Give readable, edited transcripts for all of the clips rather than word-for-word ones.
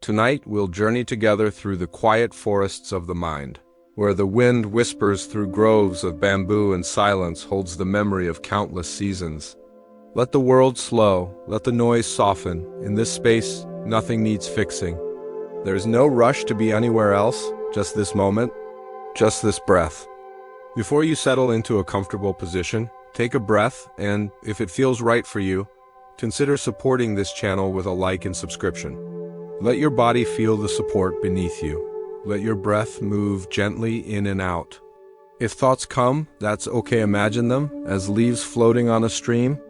Tonight we'll journey together through the quiet forests of the mind, where the wind whispers through groves of bamboo and silence holds the memory of countless seasons. Let the world slow, let the noise soften. In this space, nothing needs fixing. There's no rush to be anywhere else, just this moment, just this breath. Before you settle into a comfortable position, take a breath and, if it feels right for you, consider supporting this channel with a like and subscription. Let your body feel the support beneath you. Let your breath move gently in and out. If thoughts come, that's okay. Imagine them as leaves floating on a stream.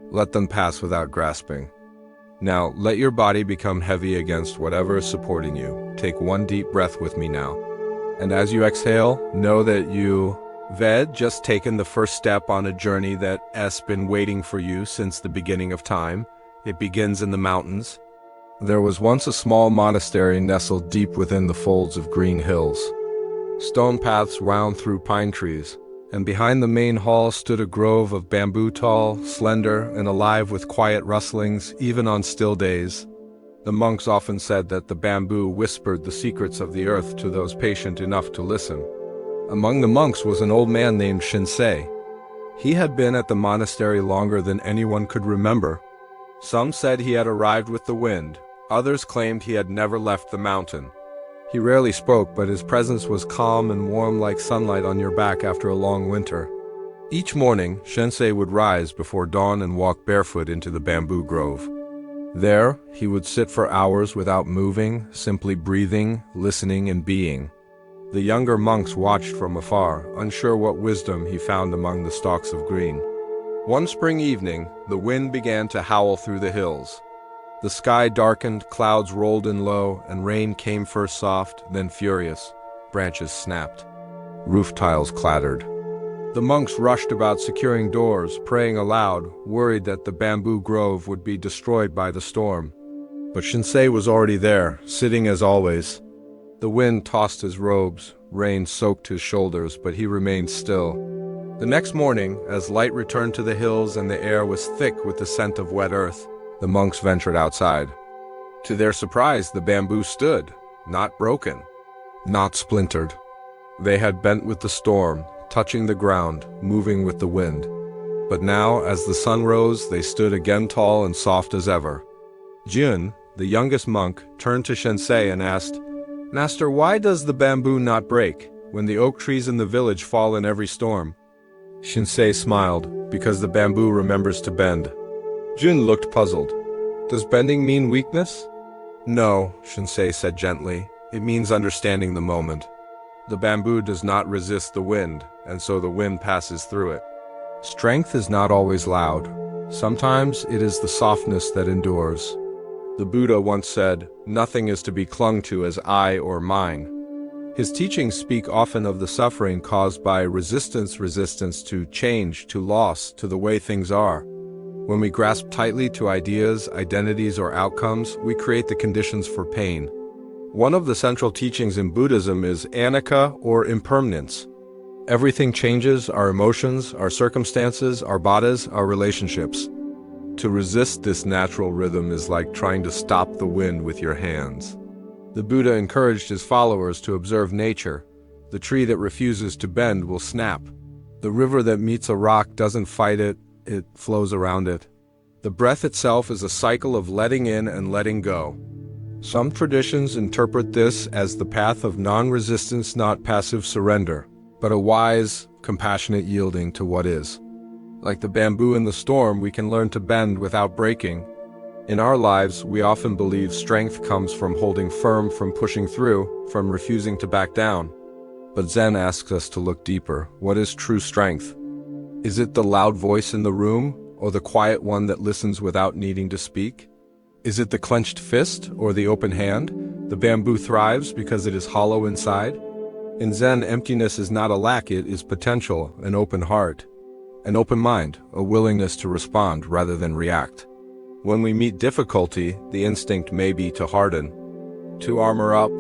Let them pass without grasping. Now, let your body become heavy against whatever is supporting you. Take one deep breath with me now. And as you exhale, know that you've just taken the first step on a journey that has been waiting for you since the beginning of time. It begins in the mountains. There was once a small monastery nestled deep within the folds of green hills. Stone paths wound through pine trees, and behind the main hall stood a grove of bamboo, tall, slender, and alive with quiet rustlings, even on still days. The monks often said that the bamboo whispered the secrets of the earth to those patient enough to listen. Among the monks was an old man named Shinsei. He had been at the monastery longer than anyone could remember. Some said he had arrived with the wind, others claimed he had never left the mountain. He rarely spoke, but his presence was calm and warm like sunlight on your back after a long winter. Each morning, Shinsei would rise before dawn and walk barefoot into the bamboo grove. There, he would sit for hours without moving, simply breathing, listening, and being. The younger monks watched from afar, unsure what wisdom he found among the stalks of green. One spring evening, the wind began to howl through the hills. The sky darkened, clouds rolled in low, and rain came first soft, then furious. Branches snapped. Roof tiles clattered. The monks rushed about securing doors, praying aloud, worried that the bamboo grove would be destroyed by the storm. But Shinsei was already there, sitting as always. The wind tossed his robes, rain soaked his shoulders, but he remained still. The next morning, as light returned to the hills and the air was thick with the scent of wet earth, the monks ventured outside. To their surprise, the bamboo stood, not broken, not splintered. They had bent with the storm, touching the ground, moving with the wind. But now, as the sun rose, they stood again tall and soft as ever. Jun, the youngest monk, turned to Shinsei and asked, "Master, why does the bamboo not break, when the oak trees in the village fall in every storm?" Shinsei smiled, "Because the bamboo remembers to bend." Jun looked puzzled. "Does bending mean weakness?" "No," Shinsei said gently. "It means understanding the moment. The bamboo does not resist the wind, and so the wind passes through it. Strength is not always loud. Sometimes it is the softness that endures. The Buddha once said, 'Nothing is to be clung to as I or mine.' His teachings speak often of the suffering caused by resistance to change, to loss, to the way things are. When we grasp tightly to ideas, identities, or outcomes, we create the conditions for pain. One of the central teachings in Buddhism is anicca, or impermanence. Everything changes: our emotions, our circumstances, our bodies, our relationships. To resist this natural rhythm is like trying to stop the wind with your hands. The Buddha encouraged his followers to observe nature. The tree that refuses to bend will snap. The river that meets a rock doesn't fight it, it flows around it. The breath itself is a cycle of letting in and letting go. Some traditions interpret this as the path of non-resistance, not passive surrender, but a wise, compassionate yielding to what is. Like the bamboo in the storm, we can learn to bend without breaking. In our lives, we often believe strength comes from holding firm, from pushing through, from refusing to back down. But Zen asks us to look deeper. What is true strength? Is it the loud voice in the room, or the quiet one that listens without needing to speak? Is it the clenched fist, or the open hand? The bamboo thrives because it is hollow inside. In Zen, emptiness is not a lack, it is potential, an open heart, an open mind, a willingness to respond rather than react. When we meet difficulty, the instinct may be to harden, to armor up,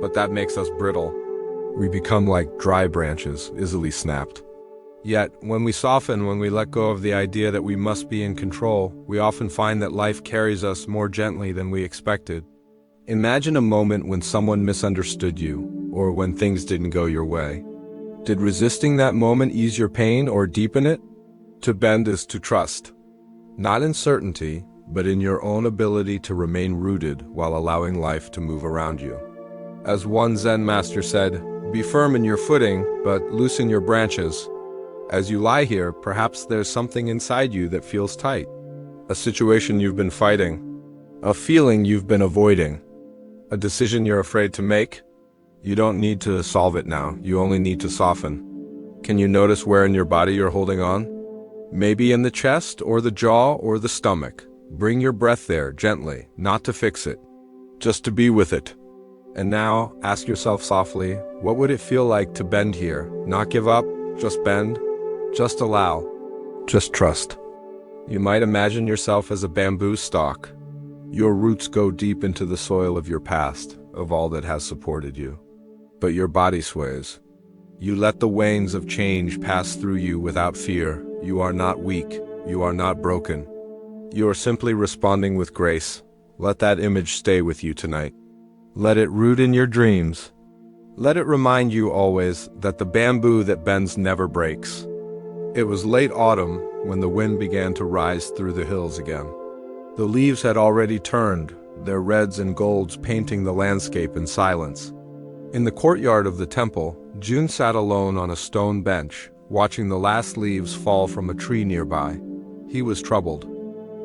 but that makes us brittle. We become like dry branches, easily snapped. Yet, when we soften, when we let go of the idea that we must be in control, we often find that life carries us more gently than we expected. Imagine a moment when someone misunderstood you, or when things didn't go your way. Did resisting that moment ease your pain or deepen it? To bend is to trust. Not in certainty, but in your own ability to remain rooted while allowing life to move around you. As one Zen master said, "Be firm in your footing, but loosen your branches." As you lie here, perhaps there's something inside you that feels tight. A situation you've been fighting. A feeling you've been avoiding. A decision you're afraid to make. You don't need to solve it now, you only need to soften. Can you notice where in your body you're holding on? Maybe in the chest, or the jaw, or the stomach. Bring your breath there, gently, not to fix it, just to be with it. And now, ask yourself softly, what would it feel like to bend here? Not give up, just bend, just allow, just trust. You might imagine yourself as a bamboo stalk. Your roots go deep into the soil of your past, of all that has supported you. But your body sways. You let the waves of change pass through you without fear. You are not weak. You are not broken. You are simply responding with grace. Let that image stay with you tonight. Let it root in your dreams. Let it remind you always that the bamboo that bends never breaks. It was late autumn when the wind began to rise through the hills again. The leaves had already turned, their reds and golds painting the landscape in silence. In the courtyard of the temple, June sat alone on a stone bench, watching the last leaves fall from a tree nearby. He was troubled.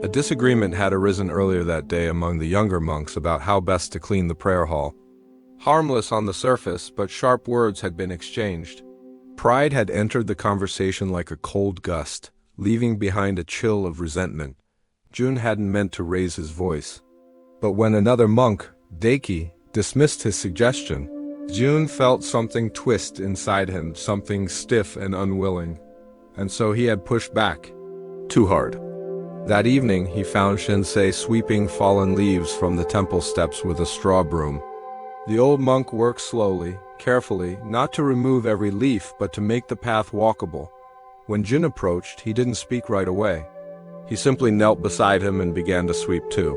A disagreement had arisen earlier that day among the younger monks about how best to clean the prayer hall. Harmless on the surface, but sharp words had been exchanged. Pride had entered the conversation like a cold gust, leaving behind a chill of resentment. June hadn't meant to raise his voice. But when another monk, Daiki, dismissed his suggestion, June felt something twist inside him, something stiff and unwilling. And so he had pushed back. Too hard. That evening, he found Shinsei sweeping fallen leaves from the temple steps with a straw broom. The old monk worked slowly, carefully, not to remove every leaf, but to make the path walkable. When Jun approached, he didn't speak right away. He simply knelt beside him and began to sweep too.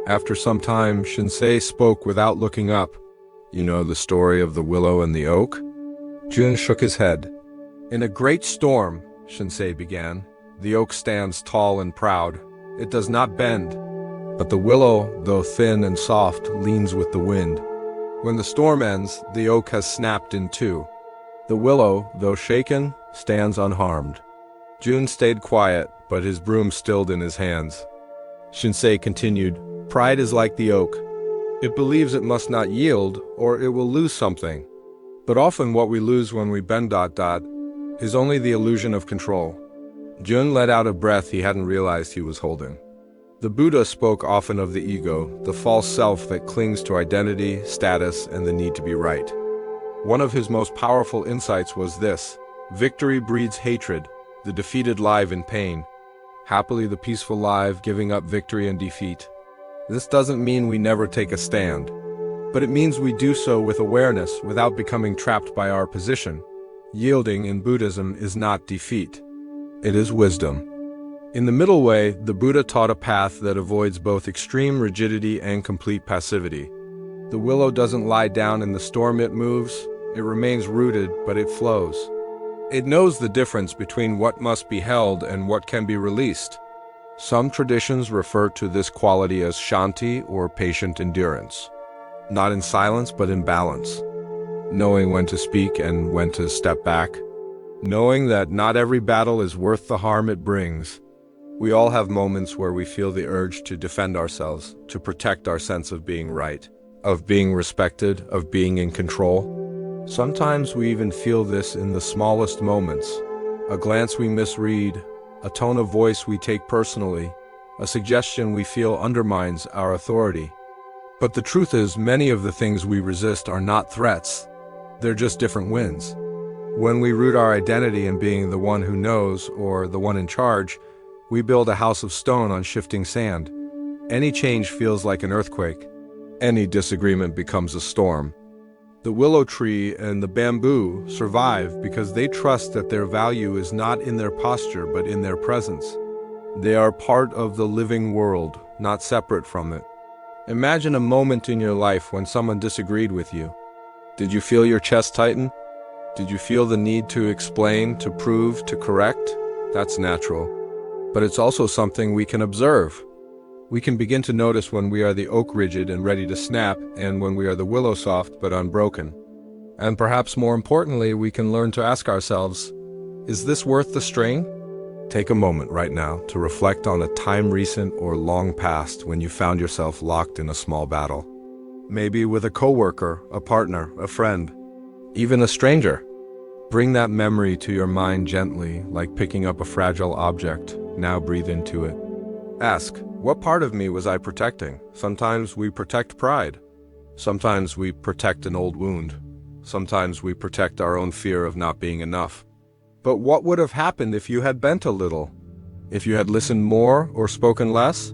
After some time, Shinsei spoke without looking up. "You know the story of the willow and the oak?" Jun shook his head. "In a great storm," Shinsei began, "the oak stands tall and proud. It does not bend. But the willow, though thin and soft, leans with the wind. When the storm ends, the oak has snapped in two. The willow, though shaken, stands unharmed." Jun stayed quiet, but his broom stilled in his hands. Shinsei continued, "Pride is like the oak. It believes it must not yield, or it will lose something. But often what we lose when we bend ... is only the illusion of control." Jun let out a breath he hadn't realized he was holding. The Buddha spoke often of the ego, the false self that clings to identity, status, and the need to be right. One of his most powerful insights was this: victory breeds hatred, the defeated live in pain. Happily the peaceful live, giving up victory and defeat. This doesn't mean we never take a stand, but it means we do so with awareness without becoming trapped by our position. Yielding in Buddhism is not defeat. It is wisdom. In the middle way, the Buddha taught a path that avoids both extreme rigidity and complete passivity. The willow doesn't lie down in the storm it moves, it remains rooted, but it flows. It knows the difference between what must be held and what can be released. Some traditions refer to this quality as shanti or patient endurance. Not in silence, but in balance. Knowing when to speak and when to step back. Knowing that not every battle is worth the harm it brings. We all have moments where we feel the urge to defend ourselves, to protect our sense of being right, of being respected, of being in control. Sometimes we even feel this in the smallest moments. A glance we misread, a tone of voice we take personally, a suggestion we feel undermines our authority. But the truth is, many of the things we resist are not threats. They're just different winds. When we root our identity in being the one who knows or the one in charge, we build a house of stone on shifting sand. Any change feels like an earthquake. Any disagreement becomes a storm. The willow tree and the bamboo survive because they trust that their value is not in their posture but in their presence. They are part of the living world, not separate from it. Imagine a moment in your life when someone disagreed with you. Did you feel your chest tighten? Did you feel the need to explain, to prove, to correct? That's natural. But it's also something we can observe. We can begin to notice when we are the oak rigid and ready to snap, and when we are the willow soft but unbroken. And perhaps more importantly, we can learn to ask ourselves, is this worth the strain? Take a moment right now to reflect on a time recent or long past when you found yourself locked in a small battle. Maybe with a coworker, a partner, a friend, even a stranger. Bring that memory to your mind gently, like picking up a fragile object. Now breathe into it. Ask, what part of me was I protecting? Sometimes we protect pride. Sometimes we protect an old wound. Sometimes we protect our own fear of not being enough. But what would have happened if you had bent a little? If you had listened more or spoken less?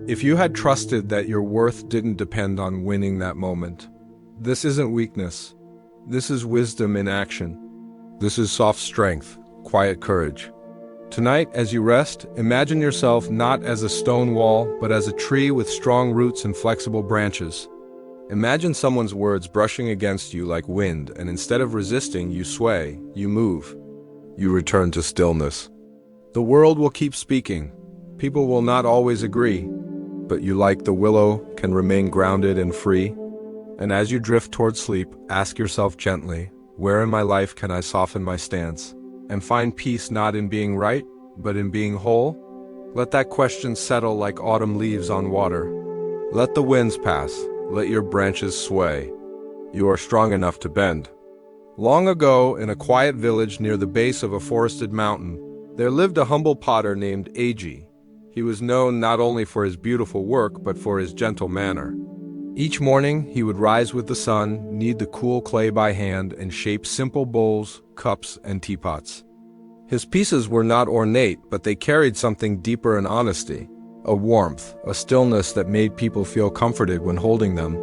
If you had trusted that your worth didn't depend on winning that moment? This isn't weakness. This is wisdom in action. This is soft strength, quiet courage. Tonight, as you rest, imagine yourself not as a stone wall, but as a tree with strong roots and flexible branches. Imagine someone's words brushing against you like wind, and instead of resisting, you sway, you move. You return to stillness. The world will keep speaking. People will not always agree, but you, like the willow, can remain grounded and free. And as you drift toward sleep, ask yourself gently, where in my life can I soften my stance and find peace not in being right, but in being whole? Let that question settle like autumn leaves on water. Let the winds pass. Let your branches sway. You are strong enough to bend. Long ago, in a quiet village near the base of a forested mountain, there lived a humble potter named Eiji. He was known not only for his beautiful work, but for his gentle manner. Each morning, he would rise with the sun, knead the cool clay by hand, and shape simple bowls, cups, and teapots. His pieces were not ornate, but they carried something deeper in honesty, a warmth, a stillness that made people feel comforted when holding them.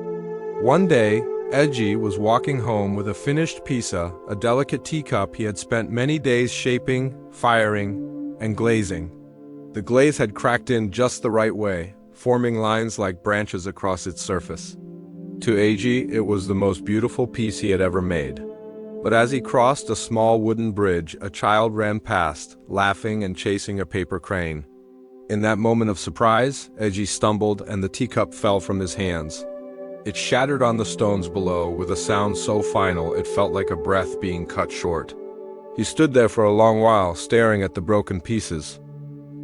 One day, Eiji was walking home with a finished pisa, a delicate teacup he had spent many days shaping, firing, and glazing. The glaze had cracked in just the right way, forming lines like branches across its surface. To Eiji, it was the most beautiful piece he had ever made. But as he crossed a small wooden bridge, a child ran past, laughing and chasing a paper crane. In that moment of surprise, Eiji stumbled and the teacup fell from his hands. It shattered on the stones below with a sound so final it felt like a breath being cut short. He stood there for a long while, staring at the broken pieces.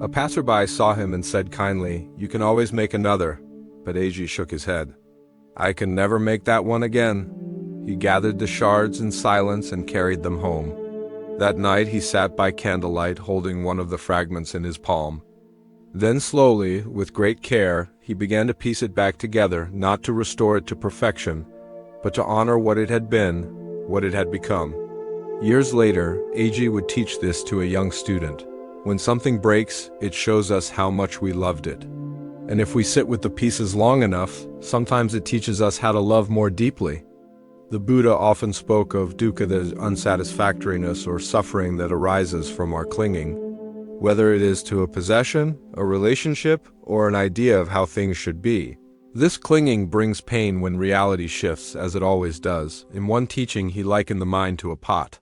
A passerby saw him and said kindly, "You can always make another." But Eiji shook his head. "I can never make that one again." He gathered the shards in silence and carried them home. That night he sat by candlelight holding one of the fragments in his palm. Then slowly, with great care, he began to piece it back together, not to restore it to perfection, but to honor what it had been, what it had become. Years later, Eiji would teach this to a young student. When something breaks, it shows us how much we loved it. And if we sit with the pieces long enough, sometimes it teaches us how to love more deeply. The Buddha often spoke of dukkha, the unsatisfactoriness or suffering that arises from our clinging, whether it is to a possession, a relationship, or an idea of how things should be. This clinging brings pain when reality shifts, as it always does. In one teaching, he likened the mind to a pot.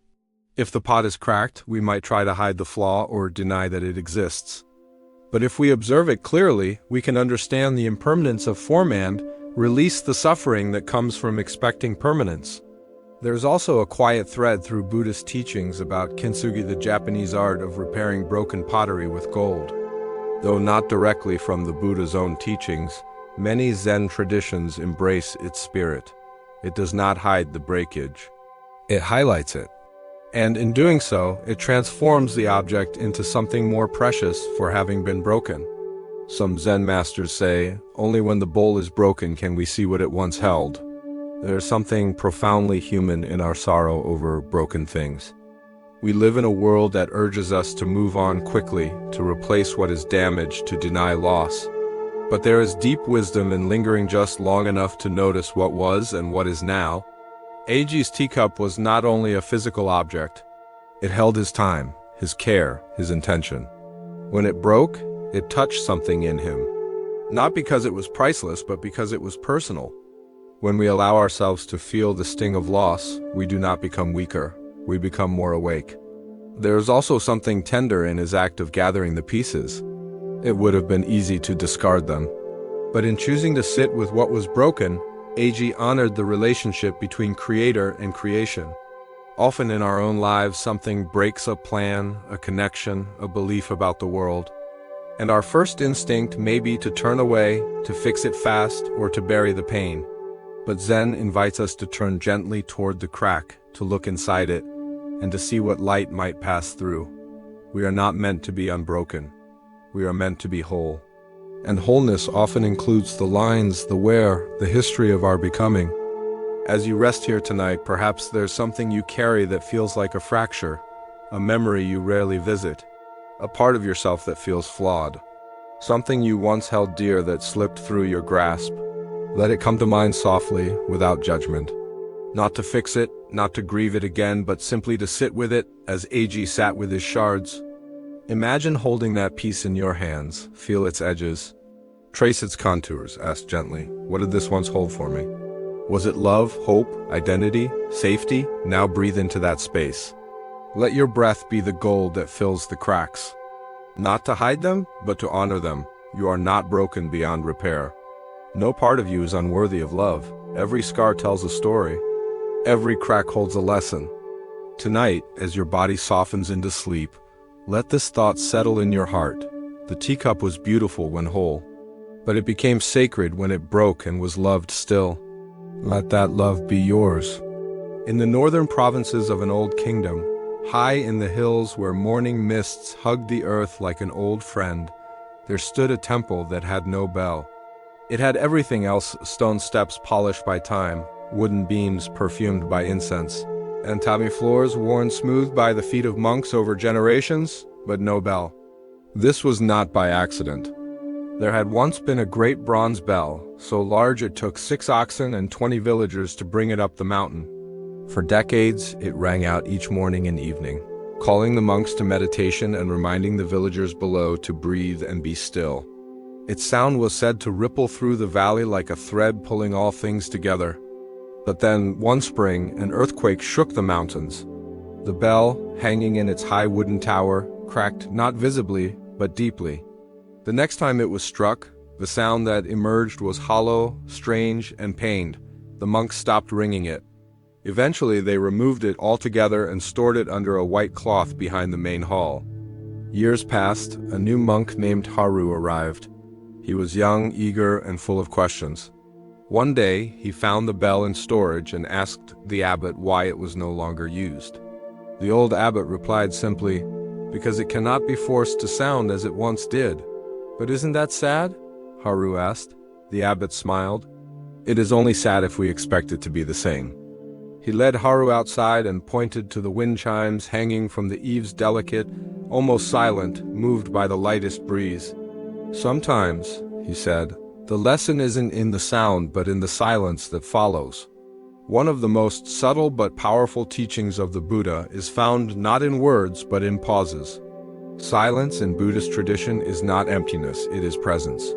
If the pot is cracked, we might try to hide the flaw or deny that it exists. But if we observe it clearly, we can understand the impermanence of form and release the suffering that comes from expecting permanence. There is also a quiet thread through Buddhist teachings about kintsugi, the Japanese art of repairing broken pottery with gold. Though not directly from the Buddha's own teachings, many Zen traditions embrace its spirit. It does not hide the breakage. It highlights it. And in doing so, it transforms the object into something more precious for having been broken. Some Zen masters say, only when the bowl is broken can we see what it once held. There is something profoundly human in our sorrow over broken things. We live in a world that urges us to move on quickly, to replace what is damaged, to deny loss. But there is deep wisdom in lingering just long enough to notice what was and what is now. Eiji's teacup was not only a physical object. It held his time, his care, his intention. When it broke, it touched something in him. Not because it was priceless, but because it was personal. When we allow ourselves to feel the sting of loss, we do not become weaker, we become more awake. There is also something tender in his act of gathering the pieces. It would have been easy to discard them. But in choosing to sit with what was broken, Eiji honored the relationship between creator and creation. Often in our own lives, something breaks a plan, a connection, a belief about the world. And our first instinct may be to turn away, to fix it fast, or to bury the pain. But Zen invites us to turn gently toward the crack, to look inside it, and to see what light might pass through. We are not meant to be unbroken. We are meant to be whole. And wholeness often includes the lines, the where, the history of our becoming. As you rest here tonight, perhaps there's something you carry that feels like a fracture, a memory you rarely visit, a part of yourself that feels flawed, something you once held dear that slipped through your grasp. Let it come to mind softly, without judgment. Not to fix it, not to grieve it again, but simply to sit with it, as Eiji sat with his shards. Imagine holding that piece in your hands, feel its edges. Trace its contours, ask gently, what did this once hold for me? Was it love, hope, identity, safety? Now breathe into that space. Let your breath be the gold that fills the cracks. Not to hide them, but to honor them. You are not broken beyond repair. No part of you is unworthy of love. Every scar tells a story. Every crack holds a lesson. Tonight, as your body softens into sleep, let this thought settle in your heart. The teacup was beautiful when whole, but it became sacred when it broke and was loved still. Let that love be yours. In the northern provinces of an old kingdom, high in the hills where morning mists hugged the earth like an old friend, there stood a temple that had no bell. It had everything else: stone steps polished by time, wooden beams perfumed by incense, and tatami floors worn smooth by the feet of monks over generations, but no bell. This was not by accident. There had once been a great bronze bell, so large it took 6 oxen and 20 villagers to bring it up the mountain. For decades, it rang out each morning and evening, calling the monks to meditation and reminding the villagers below to breathe and be still. Its sound was said to ripple through the valley like a thread pulling all things together. But then, one spring, an earthquake shook the mountains. The bell, hanging in its high wooden tower, cracked not visibly, but deeply. The next time it was struck, the sound that emerged was hollow, strange, and pained. The monks stopped ringing it. Eventually, they removed it altogether and stored it under a white cloth behind the main hall. Years passed, a new monk named Haru arrived. He was young, eager, and full of questions. One day, he found the bell in storage and asked the abbot why it was no longer used. The old abbot replied simply, "Because it cannot be forced to sound as it once did." "But isn't that sad?" Haru asked. The abbot smiled. "It is only sad if we expect it to be the same." He led Haru outside and pointed to the wind chimes hanging from the eaves, delicate, almost silent, moved by the lightest breeze. "Sometimes," he said, "the lesson isn't in the sound but in the silence that follows." One of the most subtle but powerful teachings of the Buddha is found not in words but in pauses. Silence in Buddhist tradition is not emptiness, it is presence.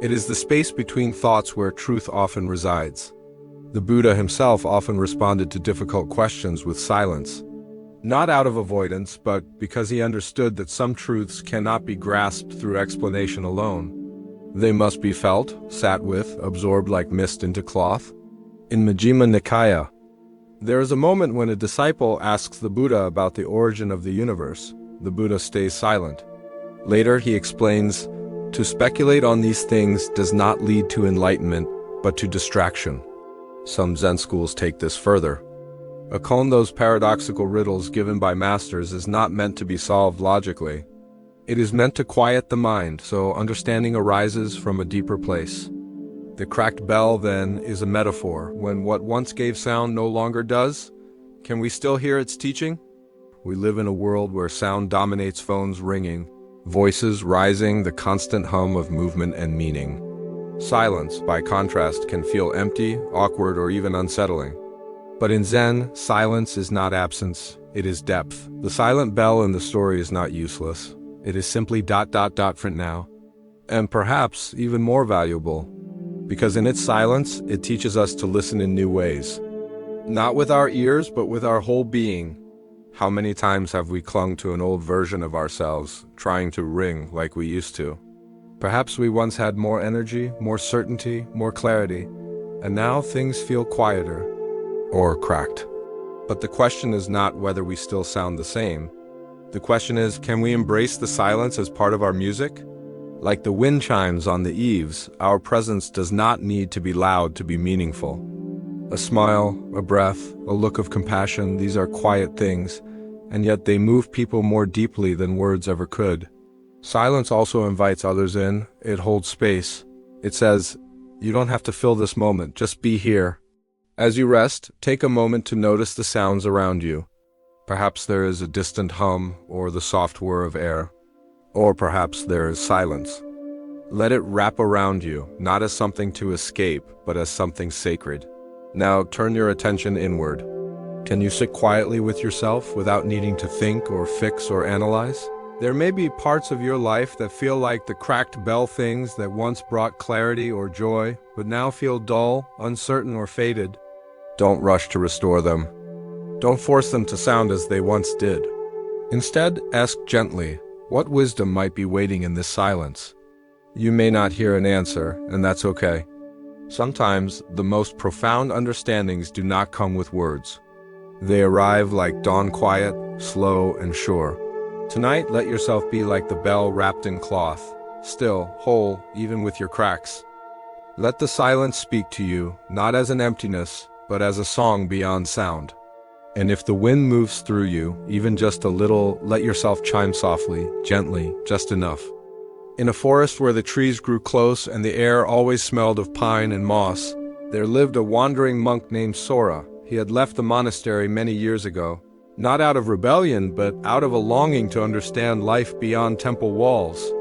It is the space between thoughts where truth often resides. The Buddha himself often responded to difficult questions with silence. Not out of avoidance, but because he understood that some truths cannot be grasped through explanation alone. They must be felt, sat with, absorbed like mist into cloth. In Majjhima Nikaya, there is a moment when a disciple asks the Buddha about the origin of the universe. The Buddha stays silent. Later he explains, "To speculate on these things does not lead to enlightenment, but to distraction." Some Zen schools take this further. Those paradoxical riddles given by masters is not meant to be solved logically. It is meant to quiet the mind, so understanding arises from a deeper place. The cracked bell, then, is a metaphor. When what once gave sound no longer does, can we still hear its teaching? We live in a world where sound dominates, phones ringing, voices rising, the constant hum of movement and meaning. Silence, by contrast, can feel empty, awkward, or even unsettling. But in Zen, silence is not absence, it is depth. The silent bell in the story is not useless. It is simply ... for now. And perhaps even more valuable, because in its silence, it teaches us to listen in new ways. Not with our ears, but with our whole being. How many times have we clung to an old version of ourselves, trying to ring like we used to? Perhaps we once had more energy, more certainty, more clarity, and now things feel quieter or cracked. But the question is not whether we still sound the same. The question is, can we embrace the silence as part of our music? Like the wind chimes on the eaves, our presence does not need to be loud to be meaningful. A smile, a breath, a look of compassion, these are quiet things, and yet they move people more deeply than words ever could. Silence also invites others in. It holds space. It says, you don't have to fill this moment, just be here. As you rest, take a moment to notice the sounds around you. Perhaps there is a distant hum or the soft whir of air. Or perhaps there is silence. Let it wrap around you, not as something to escape, but as something sacred. Now turn your attention inward. Can you sit quietly with yourself without needing to think or fix or analyze? There may be parts of your life that feel like the cracked bell things that once brought clarity or joy, but now feel dull, uncertain, or faded. Don't rush to restore them. Don't force them to sound as they once did. Instead, ask gently, what wisdom might be waiting in this silence? You may not hear an answer, and that's okay. Sometimes, the most profound understandings do not come with words. They arrive like dawn quiet, slow, and sure. Tonight, let yourself be like the bell wrapped in cloth, still, whole, even with your cracks. Let the silence speak to you, not as an emptiness, but as a song beyond sound. And if the wind moves through you, even just a little, let yourself chime softly, gently, just enough. In a forest where the trees grew close and the air always smelled of pine and moss, there lived a wandering monk named Sora. He had left the monastery many years ago. Not out of rebellion, but out of a longing to understand life beyond temple walls.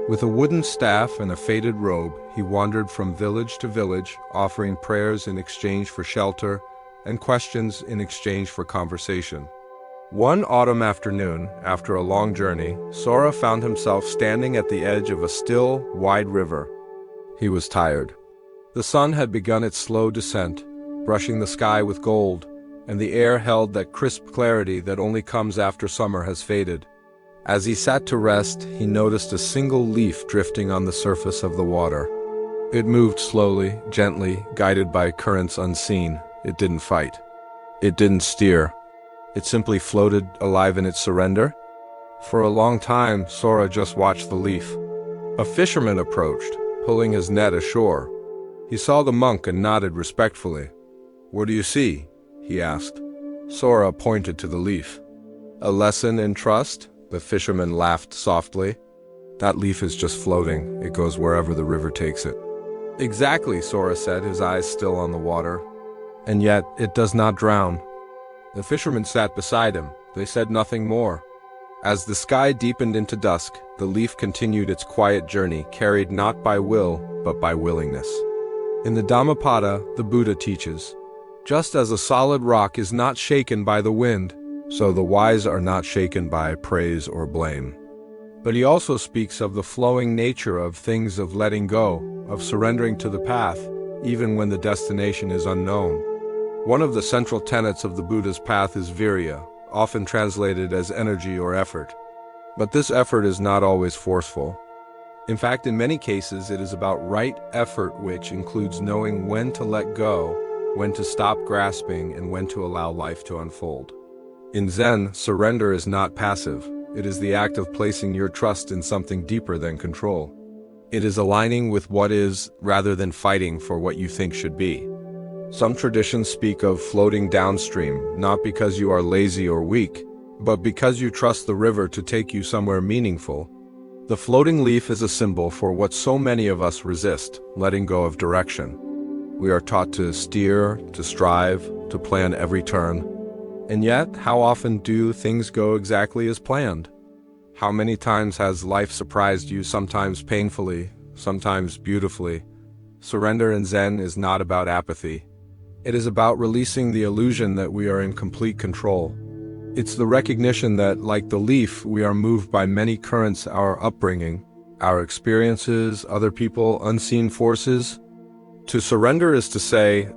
With a wooden staff and a faded robe, he wandered from village to village, offering prayers in exchange for shelter and questions in exchange for conversation. One autumn afternoon, after a long journey, Sora found himself standing at the edge of a still, wide river. He was tired. The sun had begun its slow descent, brushing the sky with gold, and the air held that crisp clarity that only comes after summer has faded. As he sat to rest, he noticed a single leaf drifting on the surface of the water. It moved slowly, gently, guided by currents unseen. It didn't fight. It didn't steer. It simply floated, alive in its surrender. For a long time, Sora just watched the leaf. A fisherman approached, pulling his net ashore. He saw the monk and nodded respectfully. "What do you see?" he asked. Sora pointed to the leaf. "A lesson in trust?" The fisherman laughed softly. "That leaf is just floating. It goes wherever the river takes it." "Exactly," Sora said, his eyes still on the water. "And yet, it does not drown." The fisherman sat beside him. They said nothing more. As the sky deepened into dusk, the leaf continued its quiet journey, carried not by will, but by willingness. In the Dhammapada, the Buddha teaches, just as a solid rock is not shaken by the wind, so the wise are not shaken by praise or blame. But he also speaks of the flowing nature of things, of letting go, of surrendering to the path, even when the destination is unknown. One of the central tenets of the Buddha's path is virya, often translated as energy or effort. But this effort is not always forceful. In fact, in many cases, it is about right effort, which includes knowing when to let go, when to stop grasping, and when to allow life to unfold. In Zen, surrender is not passive. It is the act of placing your trust in something deeper than control. It is aligning with what is, rather than fighting for what you think should be. Some traditions speak of floating downstream, not because you are lazy or weak, but because you trust the river to take you somewhere meaningful. The floating leaf is a symbol for what so many of us resist, letting go of direction. We are taught to steer, to strive, to plan every turn. And yet, how often do things go exactly as planned? How many times has life surprised you, sometimes painfully, sometimes beautifully? Surrender in Zen is not about apathy. It is about releasing the illusion that we are in complete control. It's the recognition that, like the leaf, we are moved by many currents, our upbringing, our experiences, other people, unseen forces. To surrender is to say,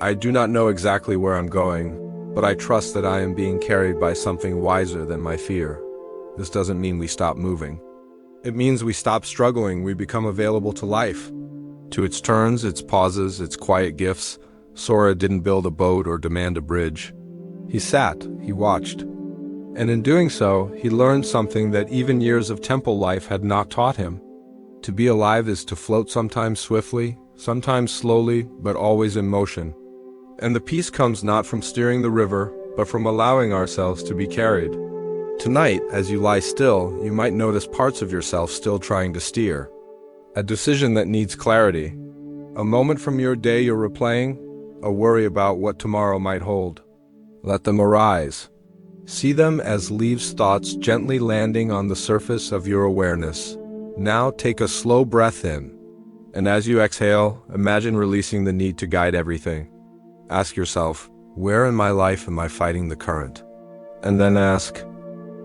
I do not know exactly where I'm going, but I trust that I am being carried by something wiser than my fear. This doesn't mean we stop moving. It means we stop struggling, we become available to life. To its turns, its pauses, its quiet gifts. Sora didn't build a boat or demand a bridge. He sat, he watched. And in doing so, he learned something that even years of temple life had not taught him. To be alive is to float sometimes swiftly, sometimes slowly, but always in motion. And the peace comes not from steering the river, but from allowing ourselves to be carried. Tonight, as you lie still, you might notice parts of yourself still trying to steer. A decision that needs clarity. A moment from your day you're replaying, a worry about what tomorrow might hold. Let them arise. See them as leaves, thoughts gently landing on the surface of your awareness. Now take a slow breath in. And as you exhale, imagine releasing the need to guide everything. Ask yourself, where in my life am I fighting the current? And then ask,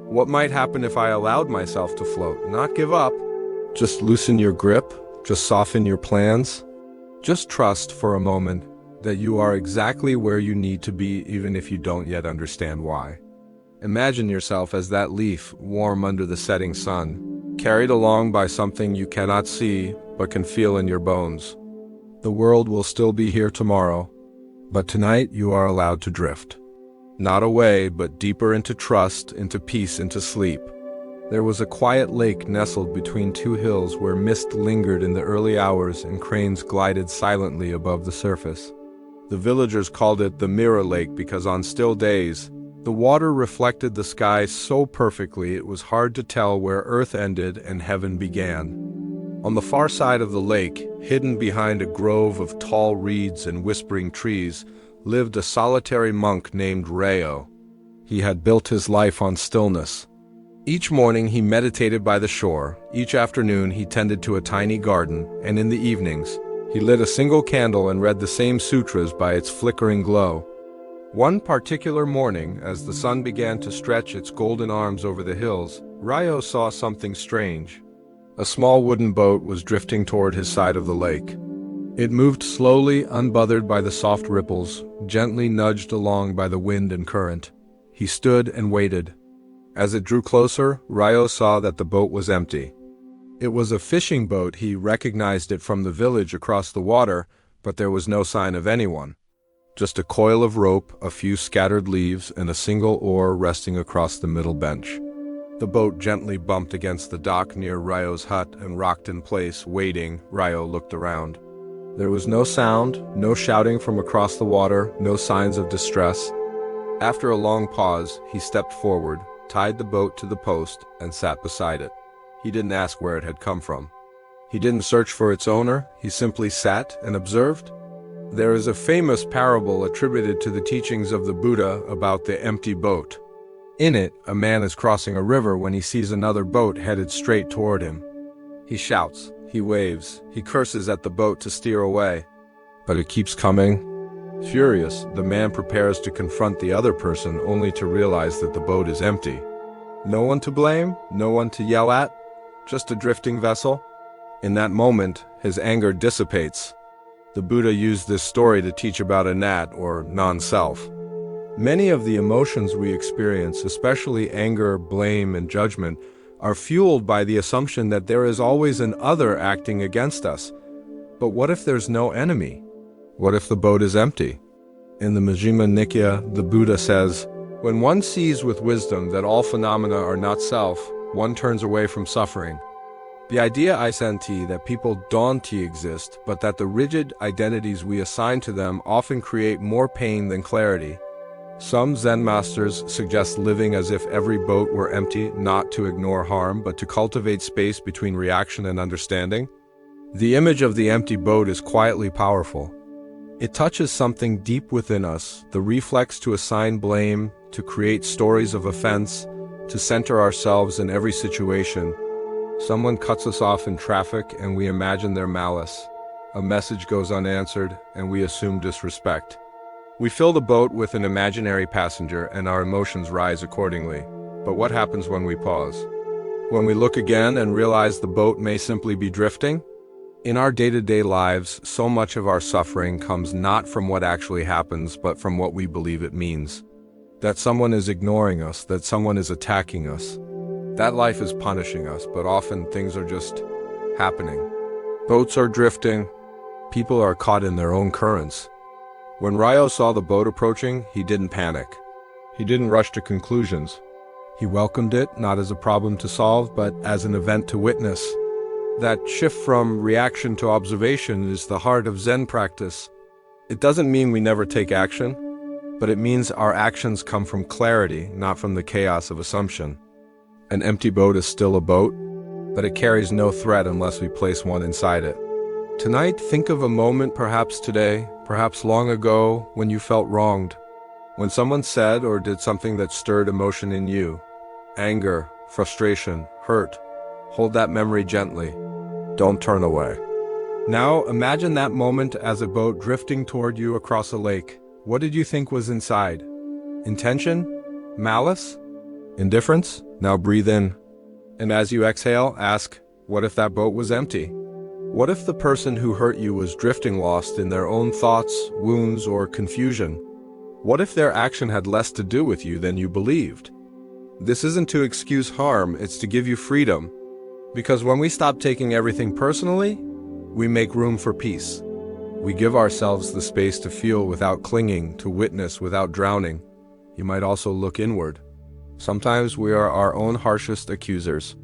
what might happen if I allowed myself to float? Not give up. Just loosen your grip. Just soften your plans. Just trust for a moment that you are exactly where you need to be, even if you don't yet understand why. Imagine yourself as that leaf, warm under the setting sun, carried along by something you cannot see but can feel in your bones. The world will still be here tomorrow, but tonight you are allowed to drift. Not away, but deeper into trust, into peace, into sleep. There was a quiet lake nestled between two hills where mist lingered in the early hours and cranes glided silently above the surface. The villagers called it the Mirror Lake because on still days, the water reflected the sky so perfectly it was hard to tell where earth ended and heaven began. On the far side of the lake, hidden behind a grove of tall reeds and whispering trees, lived a solitary monk named Rayo. He had built his life on stillness. Each morning he meditated by the shore, each afternoon he tended to a tiny garden, and in the evenings, he lit a single candle and read the same sutras by its flickering glow. One particular morning, as the sun began to stretch its golden arms over the hills, Rayo saw something strange. A small wooden boat was drifting toward his side of the lake. It moved slowly, unbothered by the soft ripples, gently nudged along by the wind and current. He stood and waited. As it drew closer, Rayo saw that the boat was empty. It was a fishing boat. He recognized it from the village across the water, but there was no sign of anyone. Just a coil of rope, a few scattered leaves, and a single oar resting across the middle bench. The boat gently bumped against the dock near Rayo's hut and rocked in place, waiting. Rayo looked around. There was no sound, no shouting from across the water, no signs of distress. After a long pause, he stepped forward, tied the boat to the post, and sat beside it. He didn't ask where it had come from. He didn't search for its owner, he simply sat and observed. There is a famous parable attributed to the teachings of the Buddha about the empty boat. In it, a man is crossing a river when he sees another boat headed straight toward him. He shouts, he waves, he curses at the boat to steer away. But it keeps coming. Furious, the man prepares to confront the other person only to realize that the boat is empty. No one to blame, no one to yell at, just a drifting vessel. In that moment, his anger dissipates. The Buddha used this story to teach about a gnat, or non-self. Many of the emotions we experience, especially anger, blame, and judgment, are fueled by the assumption that there is always an other acting against us. But what if there's no enemy? What if the boat is empty? In the Majjhima Nikaya, the Buddha says, when one sees with wisdom that all phenomena are not self, one turns away from suffering. The idea isenti that people don't exist, but that the rigid identities we assign to them often create more pain than clarity. Some Zen masters suggest living as if every boat were empty, not to ignore harm, but to cultivate space between reaction and understanding. The image of the empty boat is quietly powerful. It touches something deep within us, the reflex to assign blame, to create stories of offense, to center ourselves in every situation. Someone cuts us off in traffic and we imagine their malice. A message goes unanswered and we assume disrespect. We fill the boat with an imaginary passenger and our emotions rise accordingly. But what happens when we pause? When we look again and realize the boat may simply be drifting? In our day-to-day lives, so much of our suffering comes not from what actually happens, but from what we believe it means. That someone is ignoring us, that someone is attacking us. That life is punishing us, but often things are just happening. Boats are drifting. People are caught in their own currents. When Ryo saw the boat approaching, he didn't panic. He didn't rush to conclusions. He welcomed it, not as a problem to solve, but as an event to witness. That shift from reaction to observation is the heart of Zen practice. It doesn't mean we never take action, but it means our actions come from clarity, not from the chaos of assumption. An empty boat is still a boat, but it carries no threat unless we place one inside it. Tonight, think of a moment, perhaps today, perhaps long ago, when you felt wronged. When someone said or did something that stirred emotion in you. Anger, frustration, hurt. Hold that memory gently. Don't turn away. Now imagine that moment as a boat drifting toward you across a lake. What did you think was inside? Intention? Malice? Indifference? Now breathe in. And as you exhale, ask, what if that boat was empty? What if the person who hurt you was drifting lost in their own thoughts, wounds, or confusion? What if their action had less to do with you than you believed? This isn't to excuse harm, it's to give you freedom. Because when we stop taking everything personally, we make room for peace. We give ourselves the space to feel without clinging, to witness without drowning. You might also look inward. Sometimes we are our own harshest accusers.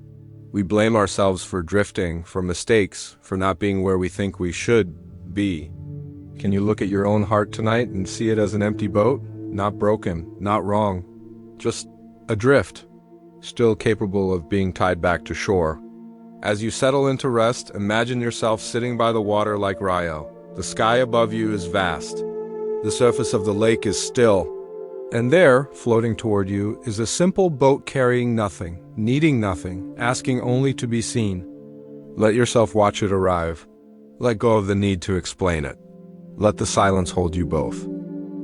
We blame ourselves for drifting, for mistakes, for not being where we think we should be. Can you look at your own heart tonight and see it as an empty boat? Not broken, not wrong, just adrift, still capable of being tied back to shore. As you settle into rest, imagine yourself sitting by the water like Ryo. The sky above you is vast. The surface of the lake is still. And there, floating toward you, is a simple boat carrying nothing, needing nothing, asking only to be seen. Let yourself watch it arrive. Let go of the need to explain it. Let the silence hold you both.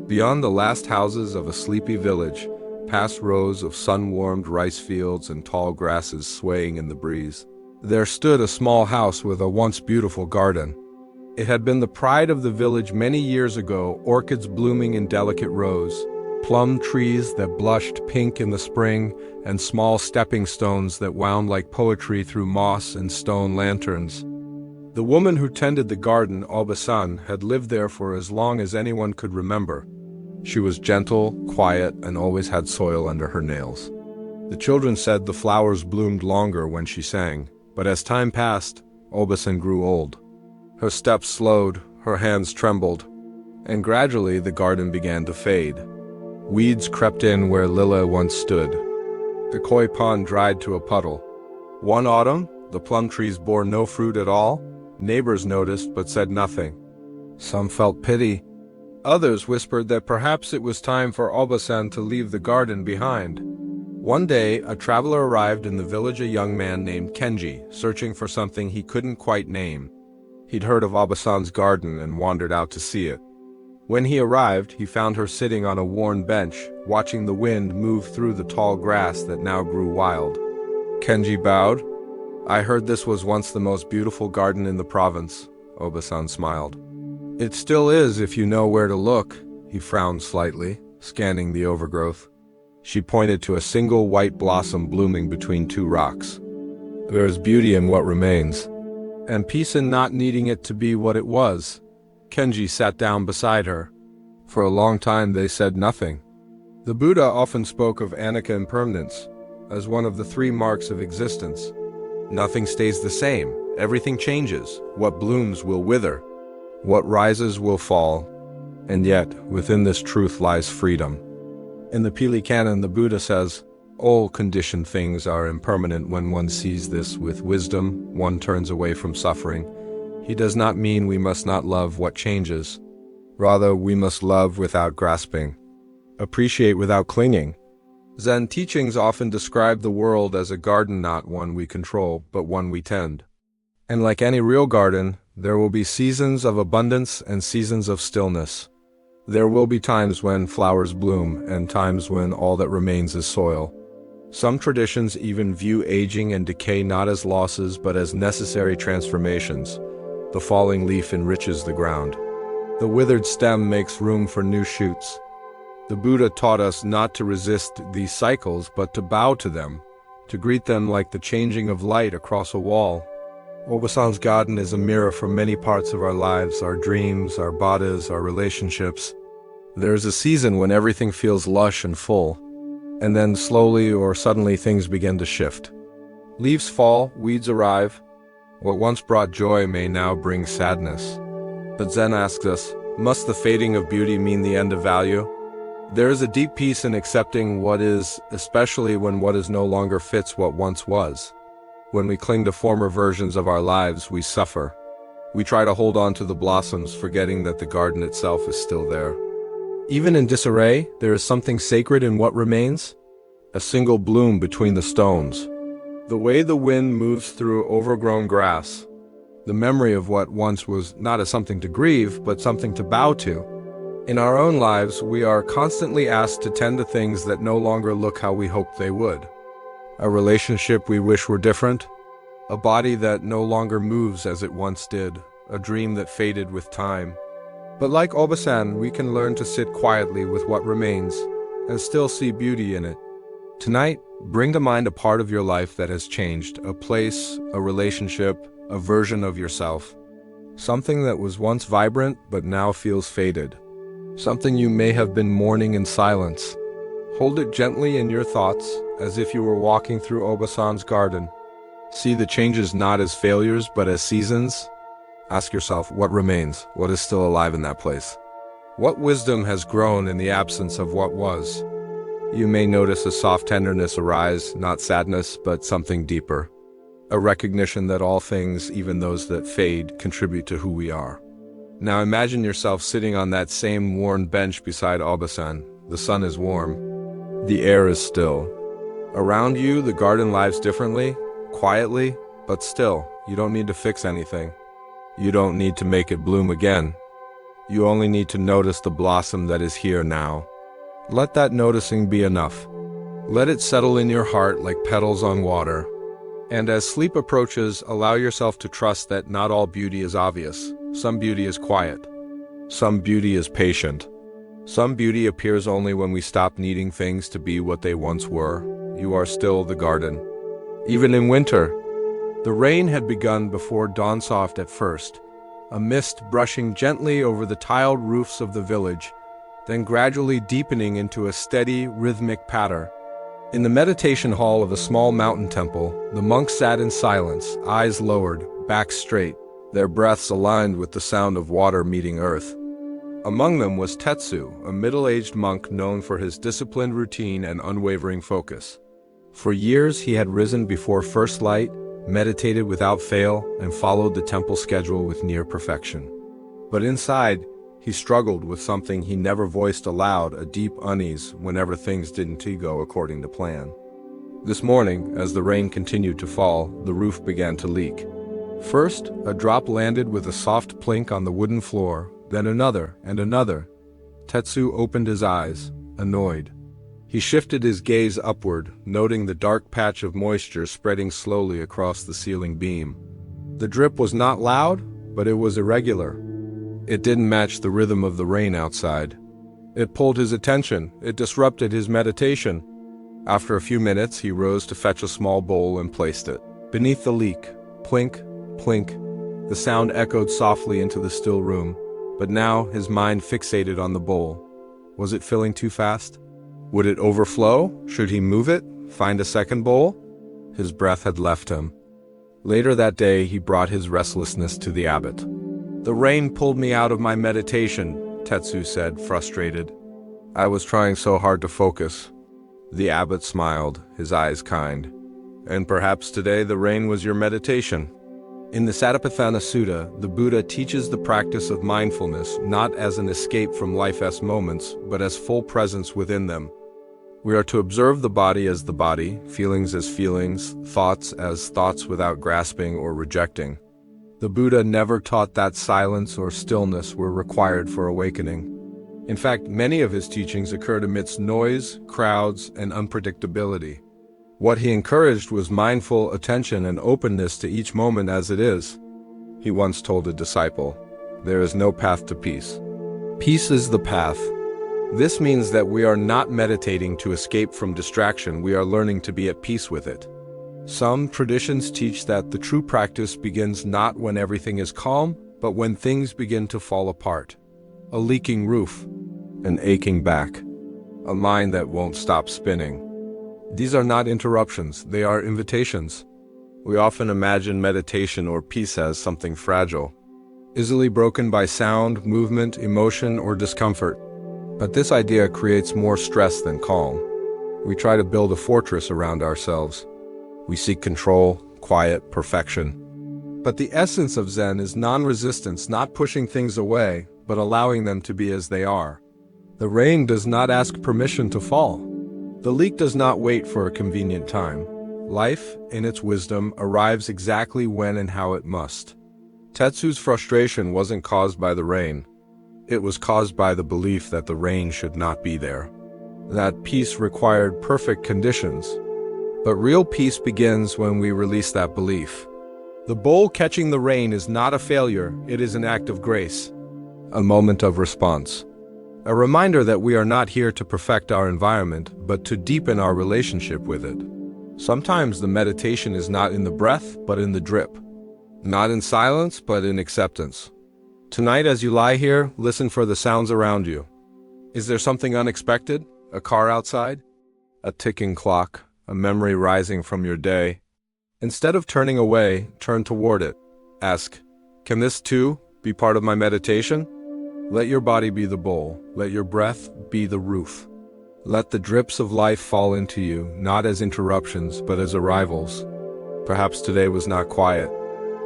Beyond the last houses of a sleepy village, past rows of sun-warmed rice fields and tall grasses swaying in the breeze, there stood a small house with a once beautiful garden. It had been the pride of the village many years ago, orchids blooming in delicate rows, plum trees that blushed pink in the spring, and small stepping stones that wound like poetry through moss and stone lanterns. The woman who tended the garden, Oba-san, had lived there for as long as anyone could remember. She was gentle, quiet, and always had soil under her nails. The children said the flowers bloomed longer when she sang, but as time passed, Oba-san grew old. Her steps slowed, her hands trembled, and gradually the garden began to fade. Weeds crept in where Lila once stood. The koi pond dried to a puddle. One autumn, the plum trees bore no fruit at all. Neighbors noticed but said nothing. Some felt pity. Others whispered that perhaps it was time for Oba-san to leave the garden behind. One day, a traveler arrived in the village, a young man named Kenji, searching for something he couldn't quite name. He'd heard of Oba-san's garden and wandered out to see it. When he arrived, he found her sitting on a worn bench, watching the wind move through the tall grass that now grew wild. Kenji bowed. I heard this was once the most beautiful garden in the province, Oba-san smiled. It still is if you know where to look, he frowned slightly, scanning the overgrowth. She pointed to a single white blossom blooming between two rocks. There is beauty in what remains, and peace in not needing it to be what it was. Kenji sat down beside her. For a long time they said nothing. The Buddha often spoke of anicca impermanence as one of the three marks of existence. Nothing stays the same, everything changes. What blooms will wither, what rises will fall, and yet within this truth lies freedom. In the Pali Canon, the Buddha says, all conditioned things are impermanent. When one sees this with wisdom, one turns away from suffering. He does not mean we must not love what changes. Rather, we must love without grasping, appreciate without clinging. Zen teachings often describe the world as a garden, not one we control, but one we tend. And like any real garden, there will be seasons of abundance and seasons of stillness. There will be times when flowers bloom and times when all that remains is soil. Some traditions even view aging and decay not as losses but as necessary transformations. The falling leaf enriches the ground. The withered stem makes room for new shoots. The Buddha taught us not to resist these cycles but to bow to them, to greet them like the changing of light across a wall. Obasan's garden is a mirror for many parts of our lives, our dreams, our bodies, our relationships. There is a season when everything feels lush and full, and then slowly or suddenly things begin to shift. Leaves fall, weeds arrive. What once brought joy may now bring sadness. But Zen asks us, must the fading of beauty mean the end of value? There is a deep peace in accepting what is, especially when what is no longer fits what once was. When we cling to former versions of our lives, we suffer. We try to hold on to the blossoms, forgetting that the garden itself is still there. Even in disarray, there is something sacred in what remains. A single bloom between the stones. The way the wind moves through overgrown grass. The memory of what once was not as something to grieve, but something to bow to. In our own lives, we are constantly asked to tend to things that no longer look how we hoped they would. A relationship we wish were different. A body that no longer moves as it once did. A dream that faded with time. But like Obasan, we can learn to sit quietly with what remains and still see beauty in it. Tonight, bring to mind a part of your life that has changed, a place, a relationship, a version of yourself. Something that was once vibrant but now feels faded. Something you may have been mourning in silence. Hold it gently in your thoughts, as if you were walking through Obasan's garden. See the changes not as failures but as seasons. Ask yourself, what remains? What is still alive in that place? What wisdom has grown in the absence of what was? You may notice a soft tenderness arise, not sadness, but something deeper. A recognition that all things, even those that fade, contribute to who we are. Now imagine yourself sitting on that same worn bench beside Obasan. The sun is warm. The air is still. Around you, the garden lives differently, quietly, but still. You don't need to fix anything. You don't need to make it bloom again. You only need to notice the blossom that is here now. Let that noticing be enough. Let it settle in your heart like petals on water. And as sleep approaches, allow yourself to trust that not all beauty is obvious. Some beauty is quiet. Some beauty is patient. Some beauty appears only when we stop needing things to be what they once were. You are still the garden. Even in winter, the rain had begun before dawn soft at first, a mist brushing gently over the tiled roofs of the village, then gradually deepening into a steady, rhythmic patter. In the meditation hall of a small mountain temple, the monks sat in silence, eyes lowered, backs straight, their breaths aligned with the sound of water meeting earth. Among them was Tetsu, a middle-aged monk known for his disciplined routine and unwavering focus. For years he had risen before first light, meditated without fail, and followed the temple schedule with near perfection. But inside, he struggled with something he never voiced aloud, a deep unease whenever things didn't go according to plan. This morning, as the rain continued to fall, the roof began to leak. First, a drop landed with a soft plink on the wooden floor, then another and another. Tetsu opened his eyes, annoyed. He shifted his gaze upward, noting the dark patch of moisture spreading slowly across the ceiling beam. The drip was not loud, but it was irregular. It didn't match the rhythm of the rain outside. It pulled his attention. It disrupted his meditation. After a few minutes, he rose to fetch a small bowl and placed it. Beneath the leak, plink, plink, the sound echoed softly into the still room, but now his mind fixated on the bowl. Was it filling too fast? Would it overflow? Should he move it? Find a second bowl? His breath had left him. Later that day, he brought his restlessness to the abbot. "The rain pulled me out of my meditation," Tetsu said, frustrated. "I was trying so hard to focus." The abbot smiled, his eyes kind. "And perhaps today the rain was your meditation." In the Satipatthana Sutta, the Buddha teaches the practice of mindfulness not as an escape from life's moments, but as full presence within them. We are to observe the body as the body, feelings as feelings, thoughts as thoughts without grasping or rejecting. The Buddha never taught that silence or stillness were required for awakening. In fact, many of his teachings occurred amidst noise, crowds, and unpredictability. What he encouraged was mindful attention and openness to each moment as it is. He once told a disciple, "There is no path to peace. Peace is the path." This means that we are not meditating to escape from distraction, we are learning to be at peace with it. Some traditions teach that the true practice begins not when everything is calm, but when things begin to fall apart. A leaking roof, an aching back, a mind that won't stop spinning. These are not interruptions, they are invitations. We often imagine meditation or peace as something fragile, easily broken by sound, movement, emotion, or discomfort. But this idea creates more stress than calm. We try to build a fortress around ourselves. We seek control, quiet, perfection. But the essence of Zen is non-resistance, not pushing things away, but allowing them to be as they are. The rain does not ask permission to fall. The leak does not wait for a convenient time. Life, in its wisdom, arrives exactly when and how it must. Tetsu's frustration wasn't caused by the rain. It was caused by the belief that the rain should not be there. That peace required perfect conditions. But real peace begins when we release that belief. The bowl catching the rain is not a failure, it is an act of grace. A moment of response. A reminder that we are not here to perfect our environment, but to deepen our relationship with it. Sometimes the meditation is not in the breath, but in the drip. Not in silence, but in acceptance. Tonight, as you lie here, listen for the sounds around you. Is there something unexpected? A car outside? A ticking clock? A memory rising from your day? Instead of turning away, turn toward it. Ask, can this too be part of my meditation? Let your body be the bowl. Let your breath be the roof. Let the drips of life fall into you, not as interruptions, but as arrivals. Perhaps today was not quiet.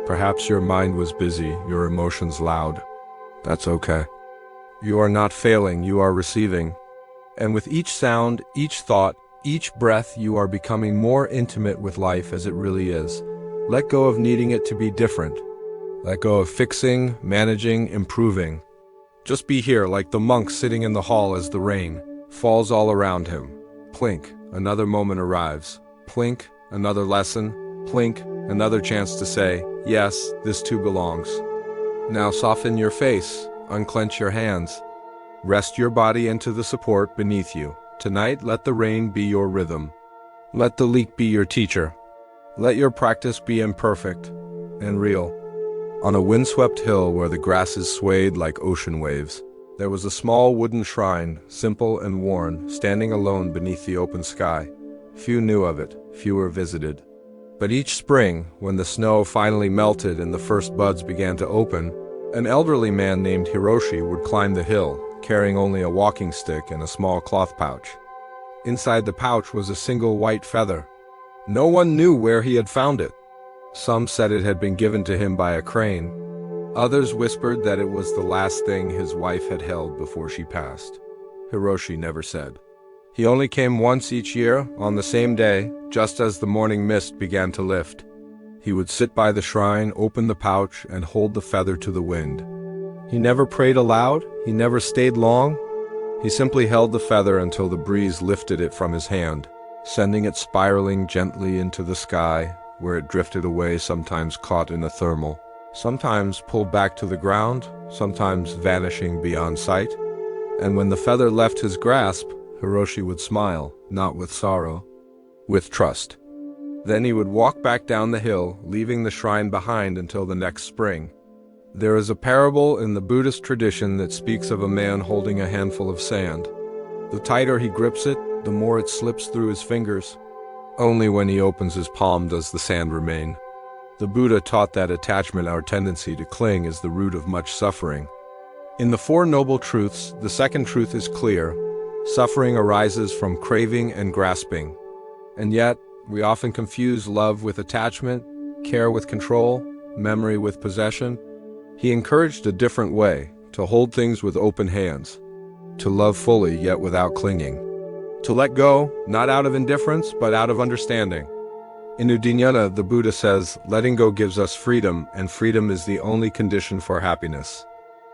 Perhaps your mind was busy, your emotions loud. That's okay. You are not failing, you are receiving. And with each sound, each thought, each breath, you are becoming more intimate with life as it really is. Let go of needing it to be different. Let go of fixing, managing, improving. Just be here like the monk sitting in the hall as the rain falls all around him. Plink, another moment arrives. Plink, another lesson. Plink, another chance to say, yes, this too belongs. Now soften your face, unclench your hands. Rest your body into the support beneath you. Tonight, let the rain be your rhythm. Let the leak be your teacher. Let your practice be imperfect and real. On a windswept hill where the grasses swayed like ocean waves, there was a small wooden shrine, simple and worn, standing alone beneath the open sky. Few knew of it, fewer visited. But each spring, when the snow finally melted and the first buds began to open, an elderly man named Hiroshi would climb the hill, carrying only a walking stick and a small cloth pouch. Inside the pouch was a single white feather. No one knew where he had found it. Some said it had been given to him by a crane. Others whispered that it was the last thing his wife had held before she passed. Hiroshi never said. He only came once each year, on the same day, just as the morning mist began to lift. He would sit by the shrine, open the pouch, and hold the feather to the wind. He never prayed aloud, he never stayed long. He simply held the feather until the breeze lifted it from his hand, sending it spiraling gently into the sky, where it drifted away, sometimes caught in a thermal, sometimes pulled back to the ground, sometimes vanishing beyond sight. And when the feather left his grasp, Hiroshi would smile, not with sorrow, with trust. Then he would walk back down the hill, leaving the shrine behind until the next spring. There is a parable in the Buddhist tradition that speaks of a man holding a handful of sand. The tighter he grips it, the more it slips through his fingers. Only when he opens his palm does the sand remain. The Buddha taught that attachment, our tendency to cling, is the root of much suffering. In the Four Noble Truths, the second truth is clear. Suffering arises from craving and grasping. And yet, we often confuse love with attachment, care with control, memory with possession. He encouraged a different way, to hold things with open hands, to love fully yet without clinging, to let go, not out of indifference, but out of understanding. In Udinana, the Buddha says, letting go gives us freedom, and freedom is the only condition for happiness.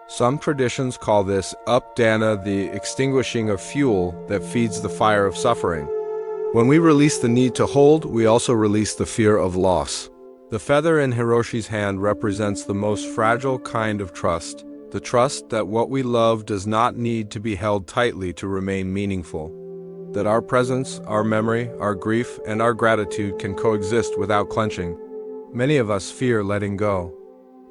Some traditions call this updana, the extinguishing of fuel that feeds the fire of suffering. When we release the need to hold, we also release the fear of loss. The feather in Hiroshi's hand represents the most fragile kind of trust, the trust that what we love does not need to be held tightly to remain meaningful, that our presence, our memory, our grief, and our gratitude can coexist without clenching. Many of us fear letting go.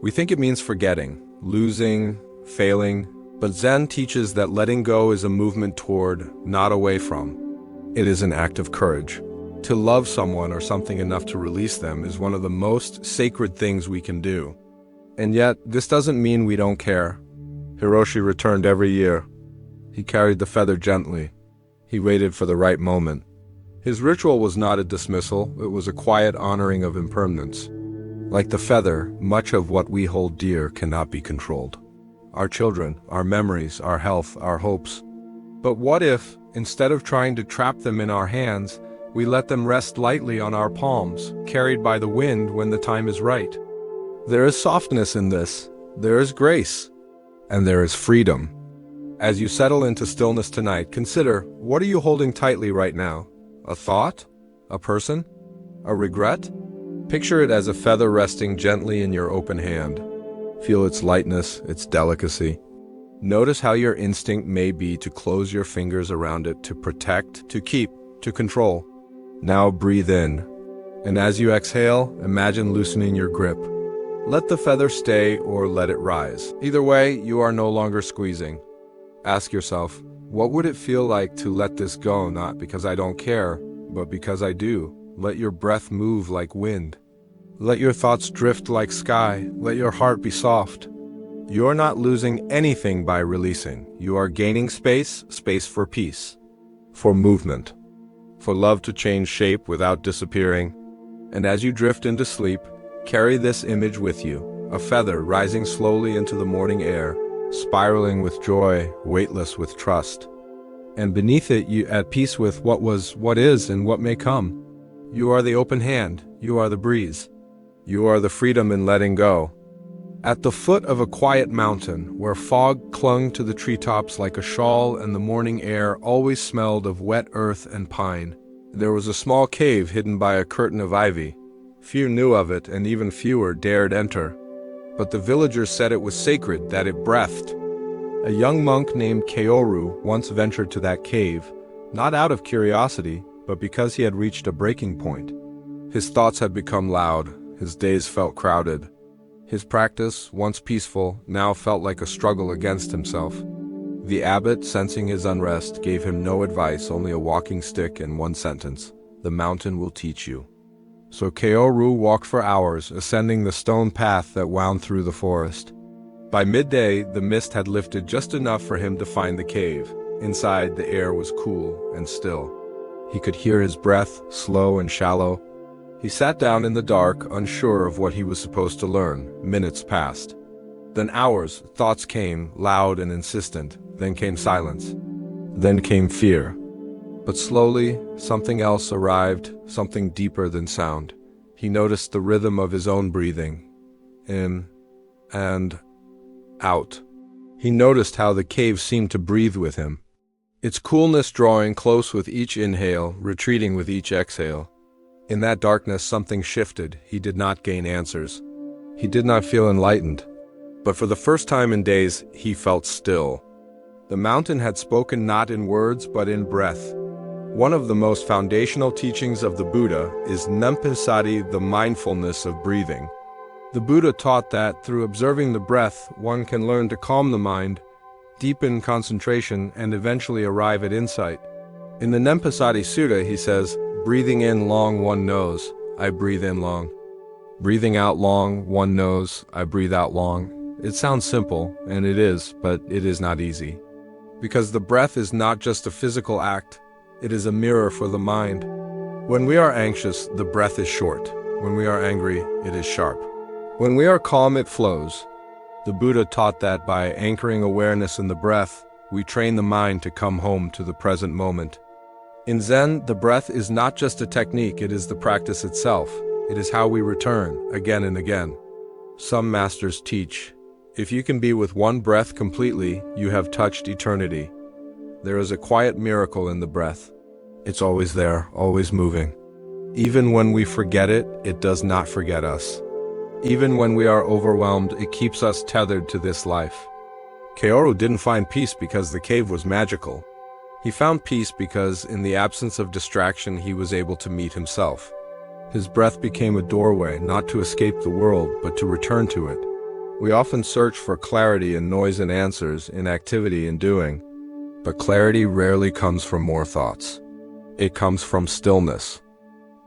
We think it means forgetting, losing, failing, but Zen teaches that letting go is a movement toward, not away from. It is an act of courage. To love someone or something enough to release them is one of the most sacred things we can do. And yet, this doesn't mean we don't care. Hiroshi returned every year. He carried the feather gently. He waited for the right moment. His ritual was not a dismissal, it was a quiet honoring of impermanence. Like the feather, much of what we hold dear cannot be controlled. Our children, our memories, our health, our hopes. But what if, instead of trying to trap them in our hands, we let them rest lightly on our palms, carried by the wind when the time is right? There is softness in this, there is grace, and there is freedom. As you settle into stillness tonight, consider, what are you holding tightly right now? A thought? A person? A regret? Picture it as a feather resting gently in your open hand. Feel its lightness, its delicacy. Notice how your instinct may be to close your fingers around it, to protect, to keep, to control. Now breathe in, and as you exhale, imagine loosening your grip. Let the feather stay or let it rise. Either way, you are no longer squeezing. Ask yourself, what would it feel like to let this go, not because I don't care, but because I do? Let your breath move like wind. Let your thoughts drift like sky. Let your heart be soft. You are not losing anything by releasing. You are gaining space, space for peace, for movement, for love to change shape without disappearing. And as you drift into sleep, carry this image with you, a feather rising slowly into the morning air, spiraling with joy, weightless with trust. And beneath it, you at peace with what was, what is, and what may come. You are the open hand, you are the breeze. You are the freedom in letting go. At the foot of a quiet mountain, where fog clung to the treetops like a shawl and the morning air always smelled of wet earth and pine, there was a small cave hidden by a curtain of ivy. Few knew of it, and even fewer dared enter. But the villagers said it was sacred, that it breathed. A young monk named Kaoru once ventured to that cave, not out of curiosity, but because he had reached a breaking point. His thoughts had become loud, his days felt crowded. His practice, once peaceful, now felt like a struggle against himself. The abbot, sensing his unrest, gave him no advice, only a walking stick and one sentence: "The mountain will teach you." So Kaoru walked for hours, ascending the stone path that wound through the forest. By midday, the mist had lifted just enough for him to find the cave. Inside, the air was cool and still. He could hear his breath, slow and shallow. He sat down in the dark, unsure of what he was supposed to learn. Minutes passed. Then hours, thoughts came, loud and insistent. Then came silence. Then came fear. But slowly, something else arrived, something deeper than sound. He noticed the rhythm of his own breathing. In and out. He noticed how the cave seemed to breathe with him. Its coolness drawing close with each inhale, retreating with each exhale. In that darkness, something shifted. He did not gain answers. He did not feel enlightened. But for the first time in days, he felt still. The mountain had spoken not in words, but in breath. One of the most foundational teachings of the Buddha is Nempasati, the mindfulness of breathing. The Buddha taught that through observing the breath, one can learn to calm the mind, deepen concentration, and eventually arrive at insight. In the Nempasati Sutta, he says, breathing in long, one knows, I breathe in long. Breathing out long, one knows, I breathe out long. It sounds simple, and it is, but it is not easy. Because the breath is not just a physical act, it is a mirror for the mind. When we are anxious, the breath is short. When we are angry, it is sharp. When we are calm, it flows. The Buddha taught that by anchoring awareness in the breath, we train the mind to come home to the present moment. In Zen, the breath is not just a technique, it is the practice itself. It is how we return, again and again. Some masters teach, if you can be with one breath completely, you have touched eternity. There is a quiet miracle in the breath. It's always there, always moving. Even when we forget it, it does not forget us. Even when we are overwhelmed, it keeps us tethered to this life. Kaoru didn't find peace because the cave was magical. He found peace because, in the absence of distraction, he was able to meet himself. His breath became a doorway, not to escape the world, but to return to it. We often search for clarity in noise and answers, in activity and doing. But clarity rarely comes from more thoughts. It comes from stillness.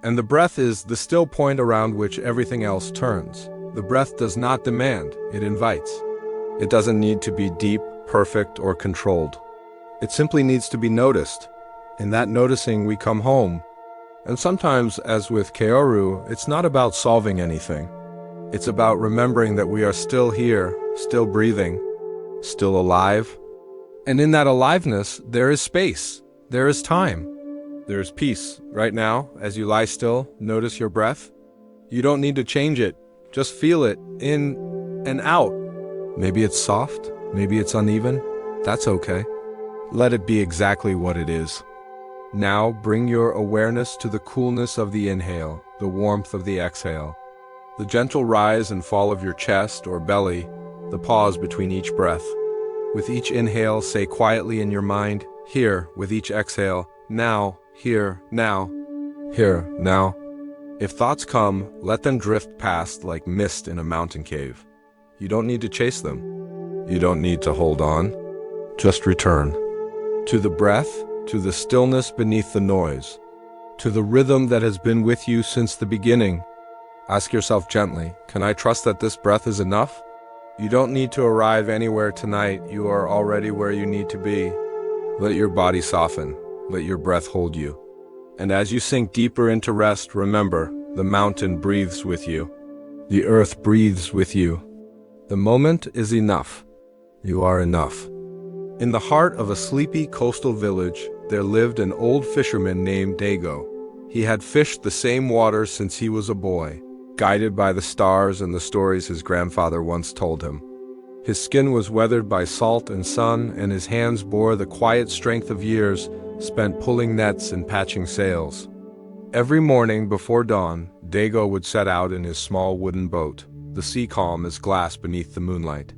And the breath is the still point around which everything else turns. The breath does not demand, it invites. It doesn't need to be deep, perfect, or controlled. It simply needs to be noticed. In that noticing, we come home. And sometimes, as with Kaoru, it's not about solving anything. It's about remembering that we are still here, still breathing, still alive. And in that aliveness, there is space. There is time. There is peace. Right now, as you lie still, notice your breath. You don't need to change it. Just feel it, in and out. Maybe it's soft, maybe it's uneven. That's okay. Let it be exactly what it is. Now bring your awareness to the coolness of the inhale, the warmth of the exhale, the gentle rise and fall of your chest or belly, the pause between each breath. With each inhale, say quietly in your mind, here. With each exhale, now, here, now, here, now. If thoughts come, let them drift past like mist in a mountain cave. You don't need to chase them. You don't need to hold on. Just return. To the breath, to the stillness beneath the noise, to the rhythm that has been with you since the beginning. Ask yourself gently, can I trust that this breath is enough? You don't need to arrive anywhere tonight. You are already where you need to be. Let your body soften. Let your breath hold you. And as you sink deeper into rest, remember, the mountain breathes with you. The earth breathes with you. The moment is enough. You are enough. In the heart of a sleepy coastal village, there lived an old fisherman named Dago. He had fished the same water since he was a boy, guided by the stars and the stories his grandfather once told him. His skin was weathered by salt and sun, and his hands bore the quiet strength of years spent pulling nets and patching sails. Every morning before dawn, Dago would set out in his small wooden boat, the sea calm as glass beneath the moonlight.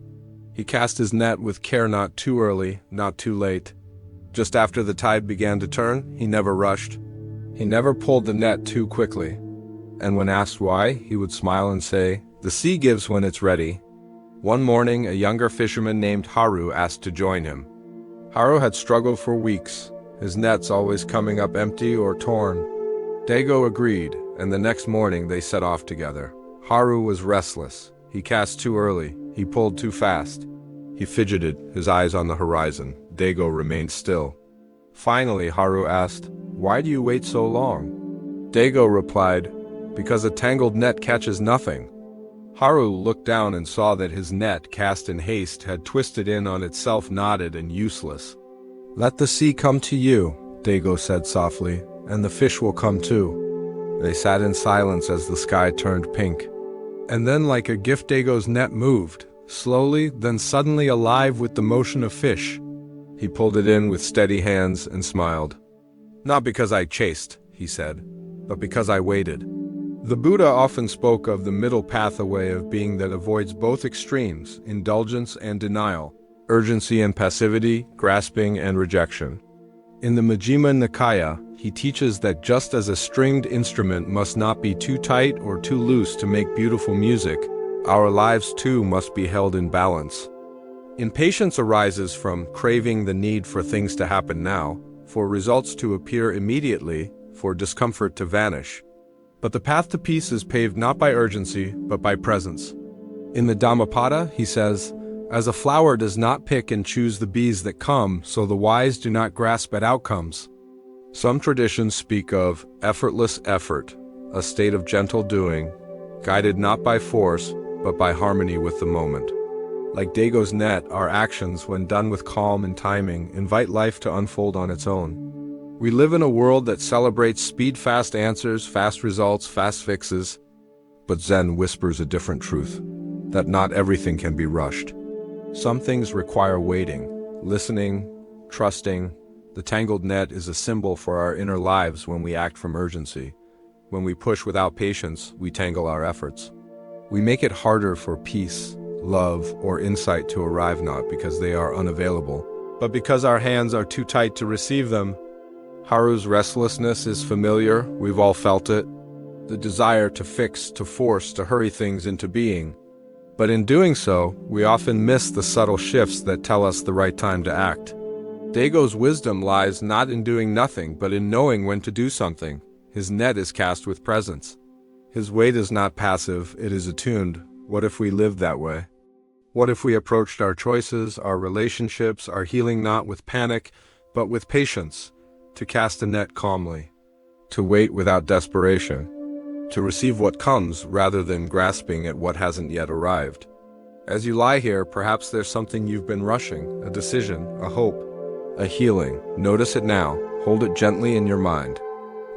He cast his net with care, not too early, not too late. Just after the tide began to turn, he never rushed. He never pulled the net too quickly. And when asked why, he would smile and say, "The sea gives when it's ready." One morning, a younger fisherman named Haru asked to join him. Haru had struggled for weeks, his nets always coming up empty or torn. Dago agreed, and the next morning they set off together. Haru was restless. He cast too early. He pulled too fast. He fidgeted, his eyes on the horizon. Dago remained still. Finally, Haru asked, "Why do you wait so long?" Dago replied, "Because a tangled net catches nothing." Haru looked down and saw that his net, cast in haste, had twisted in on itself, knotted and useless. "Let the sea come to you," Dago said softly, "and the fish will come too." They sat in silence as the sky turned pink. And then, like a gift, Dago's net moved, slowly, then suddenly alive with the motion of fish. He pulled it in with steady hands and smiled. "Not because I chased," he said, "but because I waited." The Buddha often spoke of the middle path, a way of being that avoids both extremes, indulgence and denial, urgency and passivity, grasping and rejection. In the Majjhima Nikaya, he teaches that just as a stringed instrument must not be too tight or too loose to make beautiful music, our lives too must be held in balance. Impatience arises from craving the need for things to happen now, for results to appear immediately, for discomfort to vanish. But the path to peace is paved not by urgency, but by presence. In the Dhammapada, he says, "As a flower does not pick and choose the bees that come, so the wise do not grasp at outcomes." Some traditions speak of effortless effort, a state of gentle doing, guided not by force, but by harmony with the moment. Like Dago's net, our actions, when done with calm and timing, invite life to unfold on its own. We live in a world that celebrates speed, fast answers, fast results, fast fixes. But Zen whispers a different truth, that not everything can be rushed. Some things require waiting, listening, trusting, The tangled net is a symbol for our inner lives when we act from urgency. When we push without patience, we tangle our efforts. We make it harder for peace, love, or insight to arrive, not because they are unavailable, but because our hands are too tight to receive them. Haru's restlessness is familiar, we've all felt it. The desire to fix, to force, to hurry things into being. But in doing so, we often miss the subtle shifts that tell us the right time to act. Dago's wisdom lies not in doing nothing, but in knowing when to do something. His net is cast with presence. His weight is not passive, it is attuned. What if we lived that way? What if we approached our choices, our relationships, our healing not with panic, but with patience, to cast a net calmly, to wait without desperation, to receive what comes rather than grasping at what hasn't yet arrived. As you lie here, perhaps there's something you've been rushing, a decision, a hope, a healing. Notice it now, hold it gently in your mind.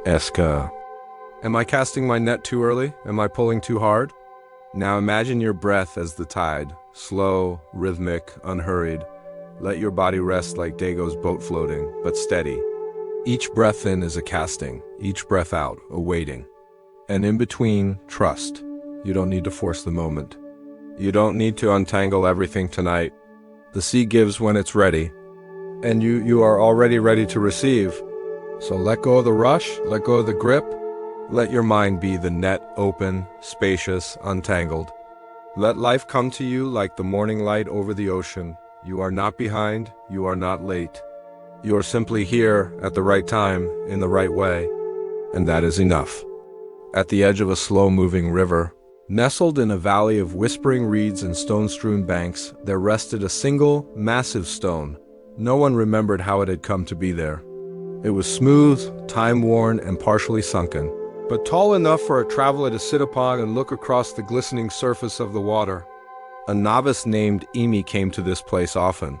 Am I casting my net too early? Am I pulling too hard? Now imagine your breath as the tide, slow, rhythmic, unhurried. Let your body rest like Dago's boat floating, but steady. Each breath in is a casting, each breath out, a waiting. And in between, trust. You don't need to force the moment. You don't need to untangle everything tonight. The sea gives when it's ready, and you are already ready to receive. So let go of the rush, let go of the grip. Let your mind be the net, open, spacious, untangled. Let life come to you like the morning light over the ocean. You are not behind, you are not late. You are simply here at the right time, in the right way, and that is enough. At the edge of a slow-moving river, nestled in a valley of whispering reeds and stone-strewn banks, there rested a single, massive stone. No one remembered how it had come to be there. It was smooth, time-worn, and partially sunken, but tall enough for a traveler to sit upon and look across the glistening surface of the water. A novice named Emi came to this place often.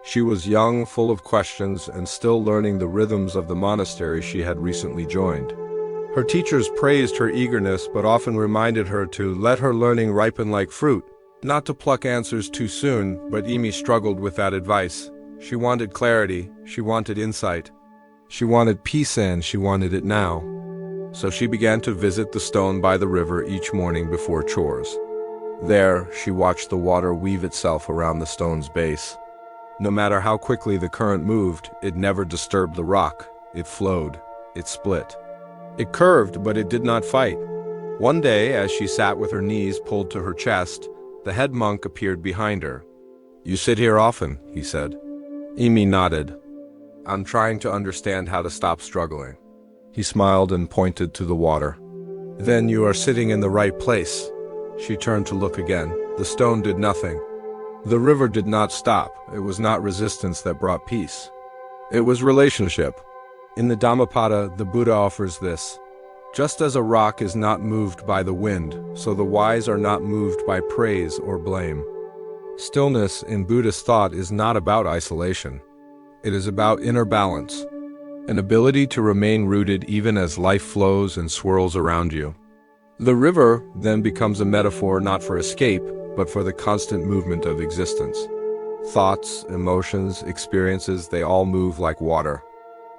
She was young, full of questions, and still learning the rhythms of the monastery she had recently joined. Her teachers praised her eagerness, but often reminded her to let her learning ripen like fruit, not to pluck answers too soon, but Emi struggled with that advice. She wanted clarity, she wanted insight. She wanted peace, and she wanted it now. So she began to visit the stone by the river each morning before chores. There, she watched the water weave itself around the stone's base. No matter how quickly the current moved, it never disturbed the rock. It flowed. It split. It curved, but it did not fight. One day, as she sat with her knees pulled to her chest, the head monk appeared behind her. "You sit here often," he said. Emi nodded. "I'm trying to understand how to stop struggling." He smiled and pointed to the water. "Then you are sitting in the right place." She turned to look again. The stone did nothing. The river did not stop. It was not resistance that brought peace. It was relationship. In the Dhammapada, the Buddha offers this. Just as a rock is not moved by the wind, so the wise are not moved by praise or blame. Stillness in Buddhist thought is not about isolation. It is about inner balance, an ability to remain rooted even as life flows and swirls around you. The river then becomes a metaphor not for escape, but for the constant movement of existence. Thoughts, emotions, experiences, they all move like water.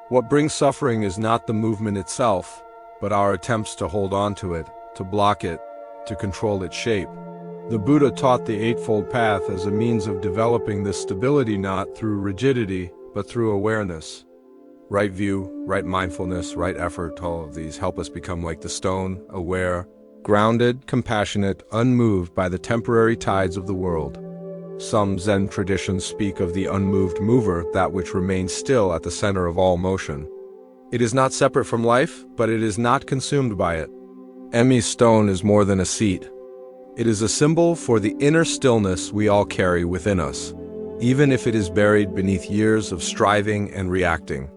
What brings suffering is not the movement itself, but our attempts to hold on to it, to block it, to control its shape. The Buddha taught the Eightfold Path as a means of developing this stability not through rigidity, but through awareness. Right view, right mindfulness, right effort, all of these help us become like the stone, aware, grounded, compassionate, unmoved by the temporary tides of the world. Some Zen traditions speak of the unmoved mover, that which remains still at the center of all motion. It is not separate from life, but it is not consumed by it. Emi's stone is more than a seat. It is a symbol for the inner stillness we all carry within us, even if it is buried beneath years of striving and reacting.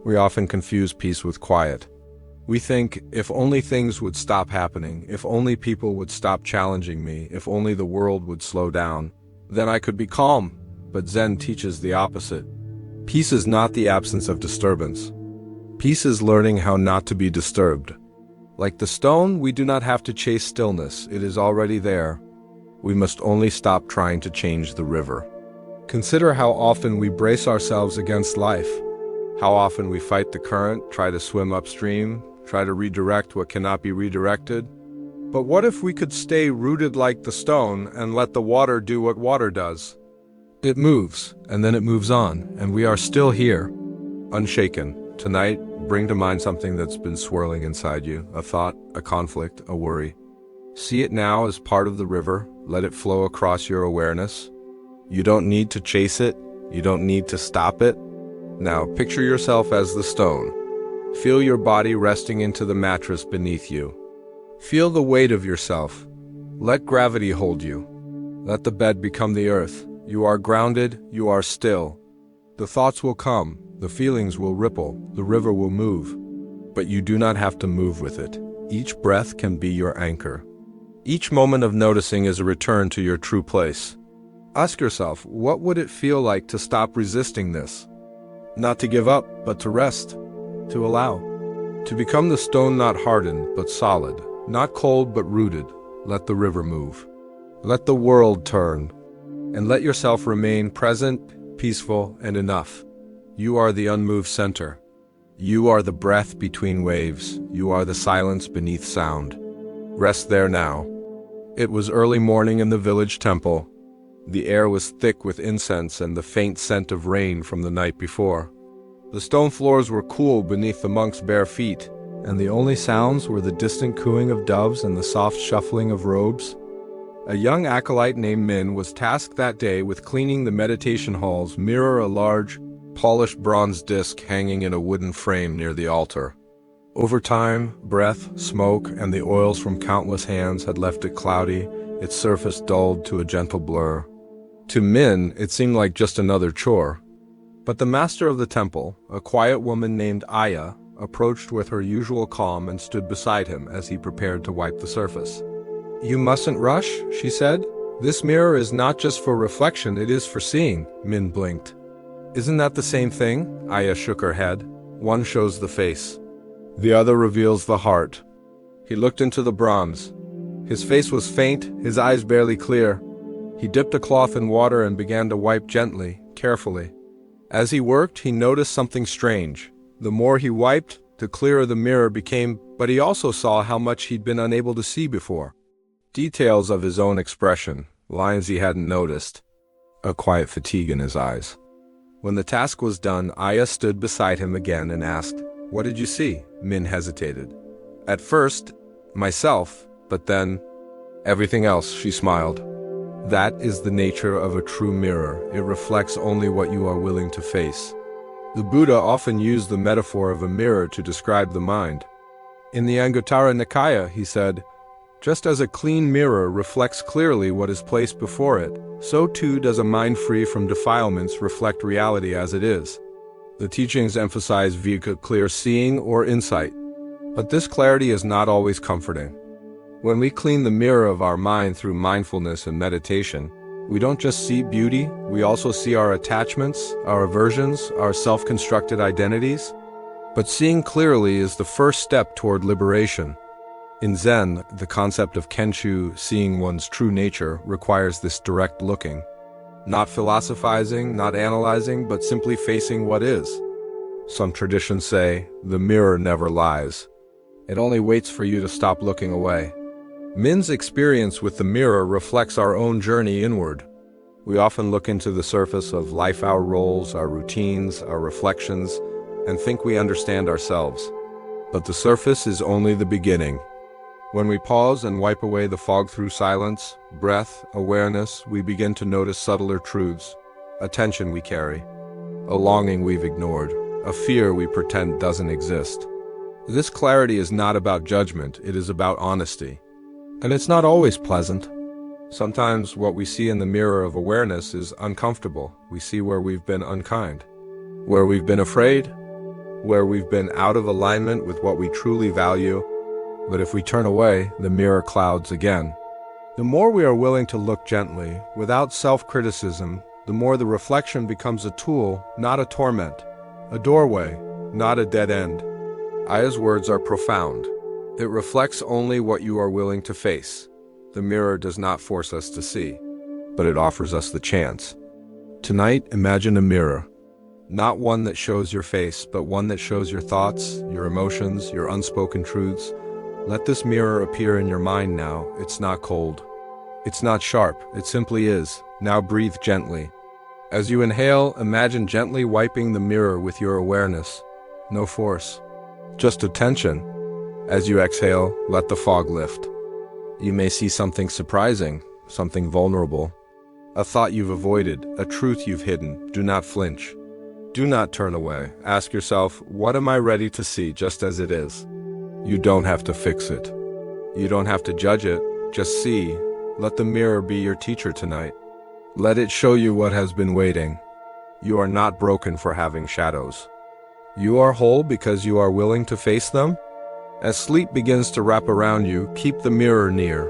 We often confuse peace with quiet. We think, if only things would stop happening, if only people would stop challenging me, if only the world would slow down, then I could be calm. But Zen teaches the opposite. Peace is not the absence of disturbance. Peace is learning how not to be disturbed. Like the stone, we do not have to chase stillness. It is already there. We must only stop trying to change the river. Consider how often we brace ourselves against life. How often we fight the current, try to swim upstream, try to redirect what cannot be redirected. But what if we could stay rooted like the stone and let the water do what water does? It moves, and then it moves on, and we are still here, unshaken. Tonight, bring to mind something that's been swirling inside you, a thought, a conflict, a worry. See it now as part of the river. Let it flow across your awareness. You don't need to chase it. You don't need to stop it. Now, picture yourself as the stone. Feel your body resting into the mattress beneath you. Feel the weight of yourself. Let gravity hold you. Let the bed become the earth. You are grounded. You are still. The thoughts will come. The feelings will ripple. The river will move. But you do not have to move with it. Each breath can be your anchor. Each moment of noticing is a return to your true place. Ask yourself, what would it feel like to stop resisting this? Not to give up, but to rest, to allow. To become the stone not hardened, but solid, not cold, but rooted. Let the river move. Let the world turn. And let yourself remain present, peaceful, and enough. You are the unmoved center. You are the breath between waves. You are the silence beneath sound. Rest there now. It was early morning in the village temple. The air was thick with incense and the faint scent of rain from the night before. The stone floors were cool beneath the monks' bare feet, and the only sounds were the distant cooing of doves and the soft shuffling of robes. A young acolyte named Min was tasked that day with cleaning the meditation hall's mirror, a large, polished bronze disc hanging in a wooden frame near the altar. Over time, breath, smoke, and the oils from countless hands had left it cloudy, its surface dulled to a gentle blur. To Min, it seemed like just another chore. But the master of the temple, a quiet woman named Aya, approached with her usual calm and stood beside him as he prepared to wipe the surface. "You mustn't rush," she said. "This mirror is not just for reflection, it is for seeing." Min blinked. "Isn't that the same thing?" Aya shook her head. "One shows the face. The other reveals the heart." He looked into the bronze. His face was faint, his eyes barely clear. He dipped a cloth in water and began to wipe gently, carefully. As he worked, he noticed something strange. The more he wiped, the clearer the mirror became, but he also saw how much he'd been unable to see before. Details of his own expression, lines he hadn't noticed, a quiet fatigue in his eyes. When the task was done, Aya stood beside him again and asked, "What did you see?" Min hesitated. "At first, myself, but then, everything else," she smiled. "That is the nature of a true mirror. It reflects only what you are willing to face." The Buddha often used the metaphor of a mirror to describe the mind. In the Anguttara Nikaya, he said, "Just as a clean mirror reflects clearly what is placed before it, so too does a mind free from defilements reflect reality as it is." The teachings emphasize via clear seeing or insight, but this clarity is not always comforting. When we clean the mirror of our mind through mindfulness and meditation, we don't just see beauty, we also see our attachments, our aversions, our self-constructed identities. But seeing clearly is the first step toward liberation. In Zen, the concept of Kenshu, seeing one's true nature, requires this direct looking. Not philosophizing, not analyzing, but simply facing what is. Some traditions say, the mirror never lies. It only waits for you to stop looking away. Min's experience with the mirror reflects our own journey inward. We often look into the surface of life, our roles, our routines, our reflections, and think we understand ourselves. But the surface is only the beginning. When we pause and wipe away the fog through silence, breath, awareness, we begin to notice subtler truths, a tension we carry, a longing we've ignored, a fear we pretend doesn't exist. This clarity is not about judgment, it is about honesty. And it's not always pleasant. Sometimes what we see in the mirror of awareness is uncomfortable. We see where we've been unkind, where we've been afraid, where we've been out of alignment with what we truly value. But if we turn away, the mirror clouds again. The more we are willing to look gently, without self-criticism, the more the reflection becomes a tool, not a torment, a doorway, not a dead end. Aya's words are profound. It reflects only what you are willing to face. The mirror does not force us to see, but it offers us the chance. Tonight, imagine a mirror. Not one that shows your face, but one that shows your thoughts, your emotions, your unspoken truths. Let this mirror appear in your mind now. It's not cold. It's not sharp. It simply is. Now breathe gently. As you inhale, imagine gently wiping the mirror with your awareness. No force. Just attention. As you exhale, let the fog lift. You may see something surprising, something vulnerable. A thought you've avoided, a truth you've hidden. Do not flinch. Do not turn away. Ask yourself, what am I ready to see just as it is? You don't have to fix it. You don't have to judge it. Just see. Let the mirror be your teacher tonight. Let it show you what has been waiting. You are not broken for having shadows. You are whole because you are willing to face them. As sleep begins to wrap around you, keep the mirror near.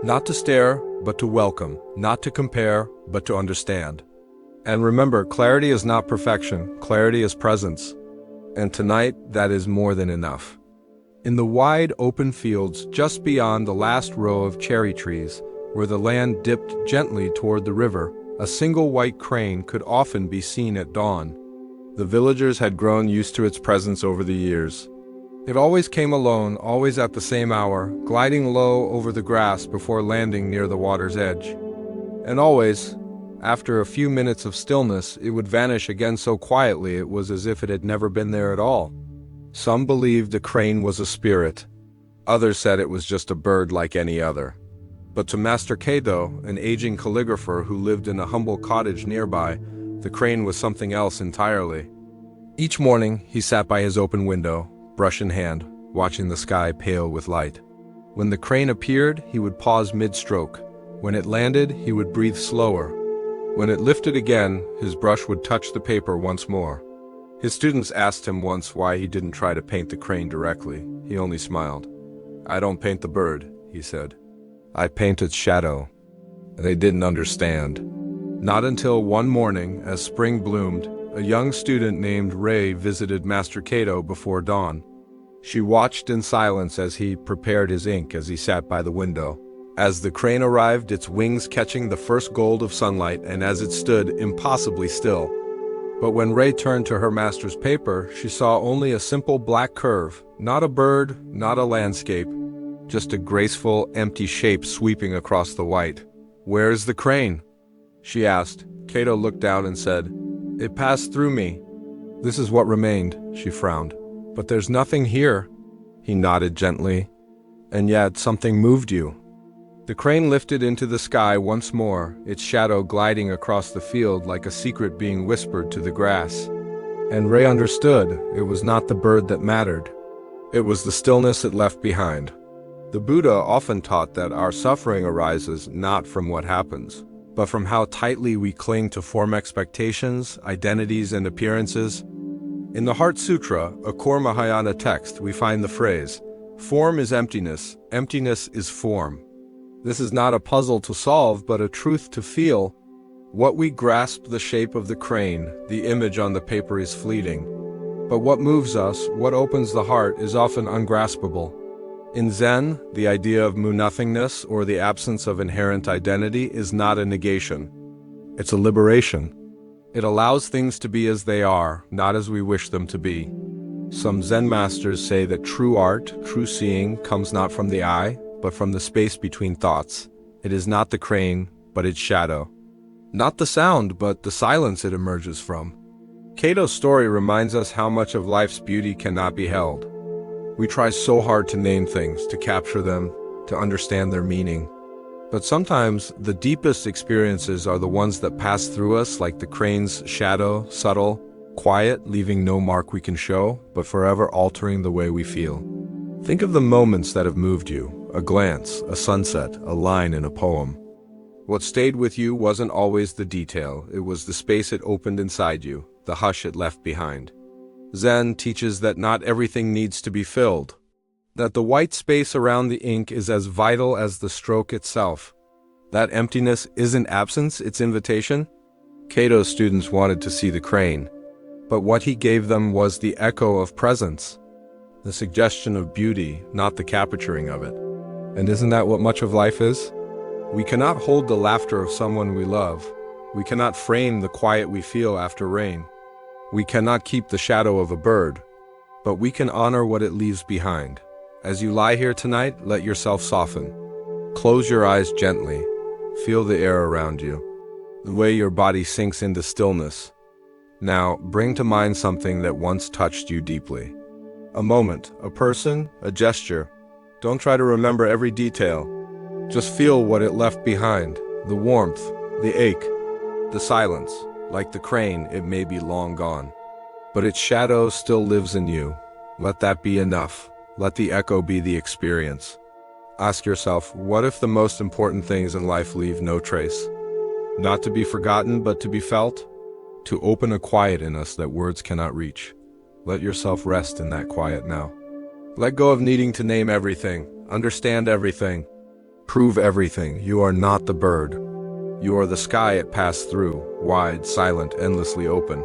Not to stare, but to welcome. Not to compare, but to understand. And remember, clarity is not perfection. Clarity is presence. And tonight, that is more than enough. In the wide open fields just beyond the last row of cherry trees, where the land dipped gently toward the river, a single white crane could often be seen at dawn. The villagers had grown used to its presence over the years. It always came alone, always at the same hour, gliding low over the grass before landing near the water's edge. And always, after a few minutes of stillness, it would vanish again so quietly it was as if it had never been there at all. Some believed the crane was a spirit. Others said it was just a bird like any other. But to Master Kato, an aging calligrapher who lived in a humble cottage nearby, the crane was something else entirely. Each morning, he sat by his open window, brush in hand, watching the sky pale with light. When the crane appeared, he would pause mid-stroke. When it landed, he would breathe slower. When it lifted again, his brush would touch the paper once more. His students asked him once why he didn't try to paint the crane directly. He only smiled. "I don't paint the bird," he said. "I paint its shadow." They didn't understand. Not until one morning, as spring bloomed, a young student named Ray visited Master Kato before dawn. She watched in silence as he prepared his ink as he sat by the window. As the crane arrived, its wings catching the first gold of sunlight, and as it stood impossibly still. But when Ray turned to her master's paper, she saw only a simple black curve, not a bird, not a landscape, just a graceful, empty shape sweeping across the white. "Where's the crane?" she asked. Kato looked down and said, "It passed through me." "This is what remained," she frowned. "But there's nothing here." He nodded gently. "And yet something moved you." The crane lifted into the sky once more, its shadow gliding across the field like a secret being whispered to the grass. And Ray understood it was not the bird that mattered. It was the stillness it left behind. The Buddha often taught that our suffering arises not from what happens, but from how tightly we cling to form expectations, identities, and appearances. In the Heart Sutra, a core Mahayana text, we find the phrase, "Form is emptiness, emptiness is form." This is not a puzzle to solve, but a truth to feel. What we grasp the shape of the crane, the image on the paper is fleeting. But what moves us, what opens the heart, is often ungraspable. In Zen, the idea of mu-nothingness, or the absence of inherent identity, is not a negation. It's a liberation. It allows things to be as they are, not as we wish them to be. Some Zen masters say that true art, true seeing, comes not from the eye, but from the space between thoughts. It is not the crane, but its shadow. Not the sound, but the silence it emerges from. Cato's story reminds us how much of life's beauty cannot be held. We try so hard to name things, to capture them, to understand their meaning. But sometimes the deepest experiences are the ones that pass through us, like the crane's shadow, subtle, quiet, leaving no mark we can show, but forever altering the way we feel. Think of the moments that have moved you, a glance, a sunset, a line in a poem. What stayed with you wasn't always the detail, it was the space it opened inside you, the hush it left behind. Zen teaches that not everything needs to be filled, that the white space around the ink is as vital as the stroke itself. That emptiness isn't absence, it's invitation. Cato's students wanted to see the crane, but what he gave them was the echo of presence, the suggestion of beauty, not the capturing of it. And isn't that what much of life is? We cannot hold the laughter of someone we love. We cannot frame the quiet we feel after rain. We cannot keep the shadow of a bird, but we can honor what it leaves behind. As you lie here tonight, let yourself soften. Close your eyes gently. Feel the air around you, the way your body sinks into stillness. Now, bring to mind something that once touched you deeply. A moment, a person, a gesture. Don't try to remember every detail. Just feel what it left behind. The warmth, the ache, the silence. Like the crane, it may be long gone, but its shadow still lives in you. Let that be enough. Let the echo be the experience. Ask yourself, what if the most important things in life leave no trace? Not to be forgotten, but to be felt? To open a quiet in us that words cannot reach. Let yourself rest in that quiet now. Let go of needing to name everything, understand everything, prove everything. You are not the bird. You are the sky it passed through, wide, silent, endlessly open.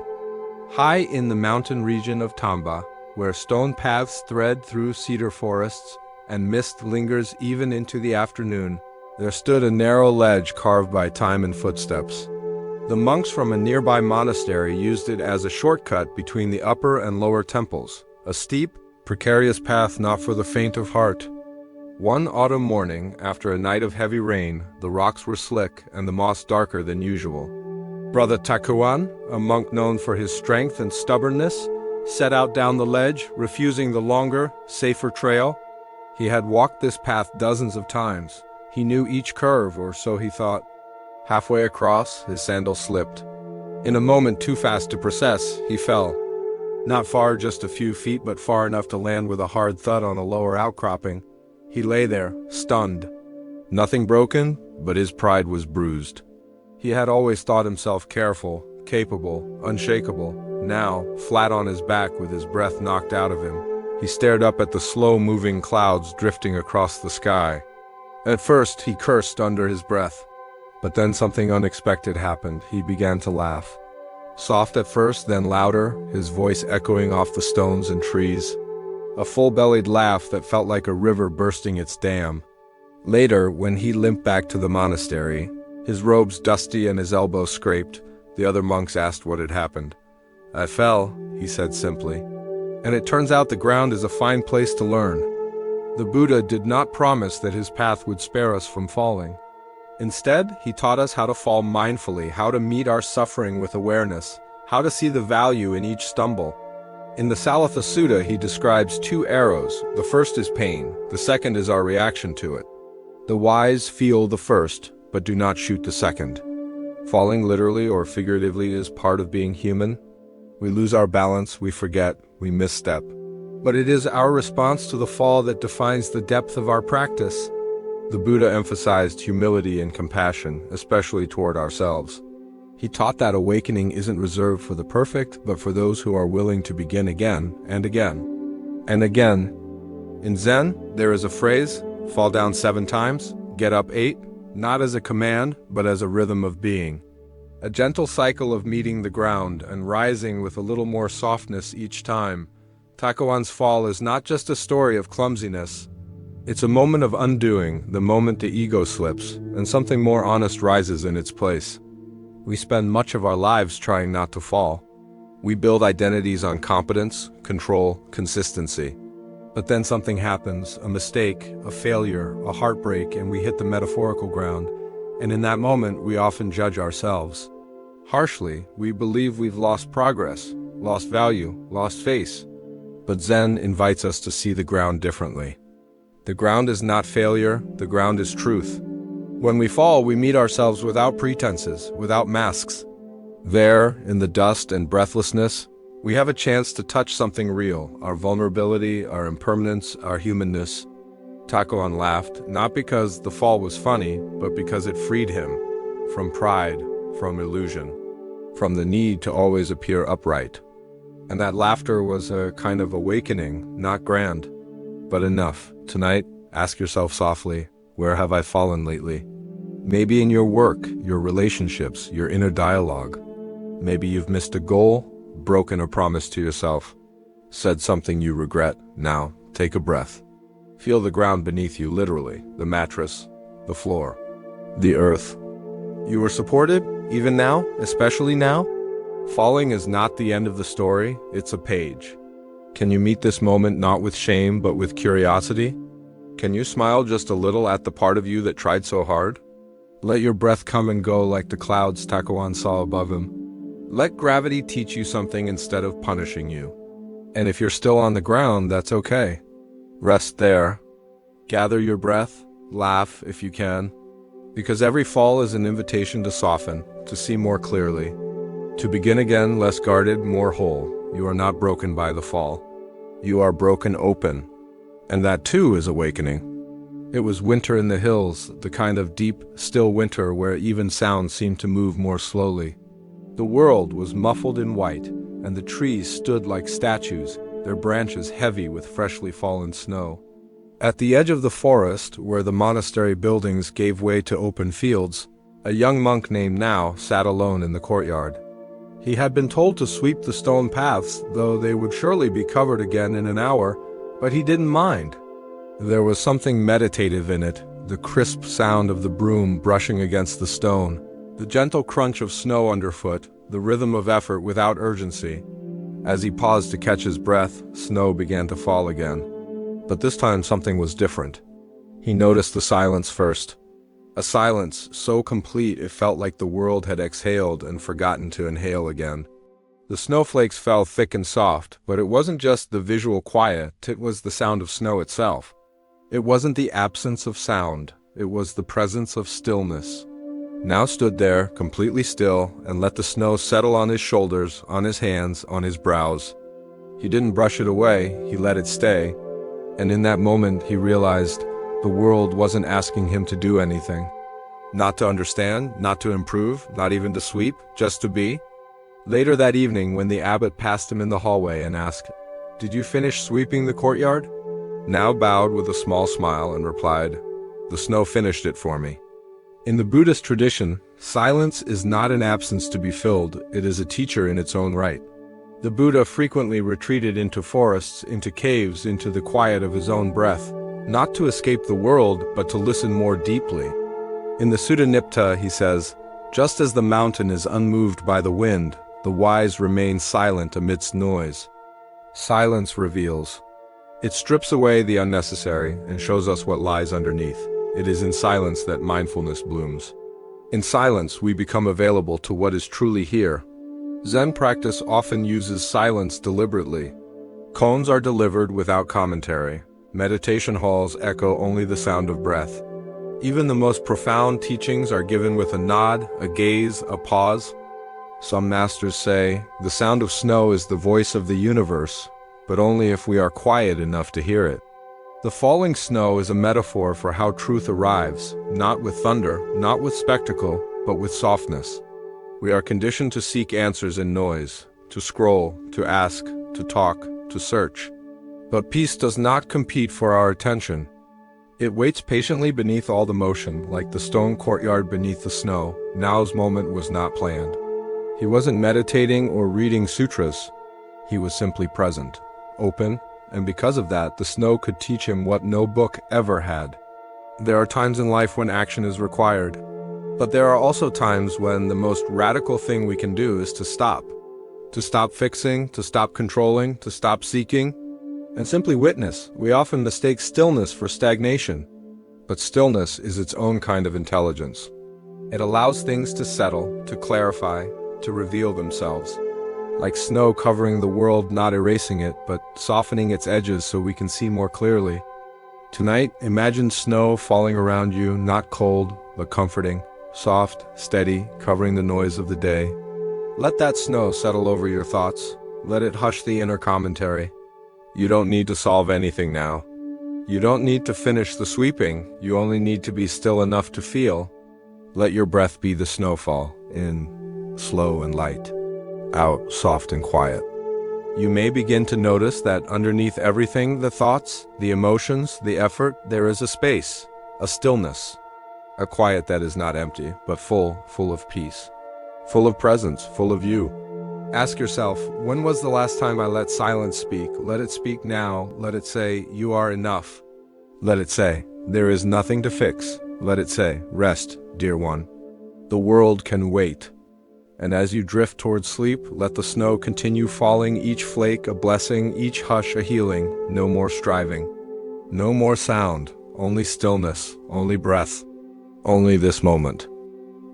High in the mountain region of Tamba, where stone paths thread through cedar forests and mist lingers even into the afternoon, there stood a narrow ledge carved by time and footsteps. The monks from a nearby monastery used it as a shortcut between the upper and lower temples, a steep, precarious path not for the faint of heart. One autumn morning, after a night of heavy rain, the rocks were slick and the moss darker than usual. Brother Takuan, a monk known for his strength and stubbornness, set out down the ledge, refusing the longer, safer trail. He had walked this path dozens of times. He knew each curve, or so he thought. Halfway across, his sandal slipped. In a moment too fast to process, he fell. Not far, just a few feet, but far enough to land with a hard thud on a lower outcropping. He lay there, stunned. Nothing broken, but his pride was bruised. He had always thought himself careful, capable, unshakable. Now, flat on his back with his breath knocked out of him, he stared up at the slow-moving clouds drifting across the sky. At first, he cursed under his breath. But then something unexpected happened. He began to laugh. Soft at first, then louder, his voice echoing off the stones and trees. A full-bellied laugh that felt like a river bursting its dam. Later, when he limped back to the monastery, his robes dusty and his elbows scraped, the other monks asked what had happened. "I fell," he said simply. And it turns out the ground is a fine place to learn. The Buddha did not promise that his path would spare us from falling. Instead, he taught us how to fall mindfully, how to meet our suffering with awareness, how to see the value in each stumble. In the Salatha Sutta, he describes two arrows. The first is pain, the second is our reaction to it. The wise feel the first, but do not shoot the second. Falling literally or figuratively is part of being human. We lose our balance, we forget, we misstep. But it is our response to the fall that defines the depth of our practice. The Buddha emphasized humility and compassion, especially toward ourselves. He taught that awakening isn't reserved for the perfect, but for those who are willing to begin again and again and again. In Zen, there is a phrase, fall down 7 times, get up 8, not as a command, but as a rhythm of being. A gentle cycle of meeting the ground and rising with a little more softness each time. Takuan's fall is not just a story of clumsiness. It's a moment of undoing, the moment the ego slips, and something more honest rises in its place. We spend much of our lives trying not to fall. We build identities on competence, control, consistency. But then something happens, a mistake, a failure, a heartbreak, and we hit the metaphorical ground. And in that moment, we often judge ourselves. Harshly, we believe we've lost progress, lost value, lost face. But Zen invites us to see the ground differently. The ground is not failure, the ground is truth. When we fall, we meet ourselves without pretenses, without masks. There, in the dust and breathlessness, we have a chance to touch something real, our vulnerability, our impermanence, our humanness. Takuan laughed, not because the fall was funny, but because it freed him from pride, from illusion, from the need to always appear upright. And that laughter was a kind of awakening, not grand, but enough. Tonight, ask yourself softly, where have I fallen lately? Maybe in your work, your relationships, your inner dialogue. Maybe you've missed a goal, broken a promise to yourself, said something you regret. Now, take a breath. Feel the ground beneath you, literally, the mattress, the floor, the earth. You were supported, even now, especially now? Falling is not the end of the story, it's a page. Can you meet this moment not with shame but with curiosity? Can you smile just a little at the part of you that tried so hard? Let your breath come and go like the clouds Takuan saw above him. Let gravity teach you something instead of punishing you. And if you're still on the ground, that's okay. Rest there. Gather your breath, laugh if you can. Because every fall is an invitation to soften, to see more clearly. To begin again, less guarded, more whole. You are not broken by the fall. You are broken open. And that too is awakening. It was winter in the hills, the kind of deep, still winter where even sound seemed to move more slowly. The world was muffled in white, and the trees stood like statues, their branches heavy with freshly fallen snow. At the edge of the forest, where the monastery buildings gave way to open fields, a young monk named Now sat alone in the courtyard. He had been told to sweep the stone paths, though they would surely be covered again in an hour, but he didn't mind. There was something meditative in it, the crisp sound of the broom brushing against the stone, the gentle crunch of snow underfoot, the rhythm of effort without urgency. As he paused to catch his breath, snow began to fall again. But this time something was different. He noticed the silence first. A silence so complete it felt like the world had exhaled and forgotten to inhale again. The snowflakes fell thick and soft, but it wasn't just the visual quiet, it was the sound of snow itself. It wasn't the absence of sound, it was the presence of stillness. Now stood there, completely still, and let the snow settle on his shoulders, on his hands, on his brows. He didn't brush it away, he let it stay. And in that moment he realized the world wasn't asking him to do anything. Not to understand, not to improve, not even to sweep, just to be. Later that evening, when the abbot passed him in the hallway and asked, "Did you finish sweeping the courtyard?" Now bowed with a small smile and replied, "The snow finished it for me." In the Buddhist tradition, silence is not an absence to be filled, it is a teacher in its own right. The Buddha frequently retreated into forests, into caves, into the quiet of his own breath, not to escape the world, but to listen more deeply. In the Sutta Nipta, he says, "Just as the mountain is unmoved by the wind, the wise remain silent amidst noise." Silence reveals. It strips away the unnecessary and shows us what lies underneath. It is in silence that mindfulness blooms. In silence, we become available to what is truly here. Zen practice often uses silence deliberately. Koans are delivered without commentary. Meditation halls echo only the sound of breath. Even the most profound teachings are given with a nod, a gaze, a pause. Some masters say, the sound of snow is the voice of the universe, but only if we are quiet enough to hear it. The falling snow is a metaphor for how truth arrives, not with thunder, not with spectacle, but with softness. We are conditioned to seek answers in noise, to scroll, to ask, to talk, to search. But peace does not compete for our attention. It waits patiently beneath all the motion, like the stone courtyard beneath the snow. Now's moment was not planned. He wasn't meditating or reading sutras. He was simply present, open, and because of that, the snow could teach him what no book ever had. There are times in life when action is required. But there are also times when the most radical thing we can do is to stop. To stop fixing, to stop controlling, to stop seeking, and simply witness. We often mistake stillness for stagnation. But stillness is its own kind of intelligence. It allows things to settle, to clarify, to reveal themselves. Like snow covering the world, not erasing it, but softening its edges so we can see more clearly. Tonight, imagine snow falling around you, not cold, but comforting, soft, steady, covering the noise of the day. Let that snow settle over your thoughts. Let it hush the inner commentary. You don't need to solve anything now. You don't need to finish the sweeping. You only need to be still enough to feel. Let your breath be the snowfall, in, slow and light. Out, soft and quiet. You may begin to notice that underneath everything, the thoughts, the emotions, the effort, there is a space, a stillness, a quiet that is not empty, but full of peace, full of presence, full of you. Ask yourself, when was the last time I let silence speak? Let it speak now. Let it say, you are enough. Let it say, there is nothing to fix. Let it say, rest, dear one. The world can wait. And as you drift toward sleep, let the snow continue falling, each flake a blessing, each hush a healing. No more striving. No more sound, only stillness, only breath, only this moment.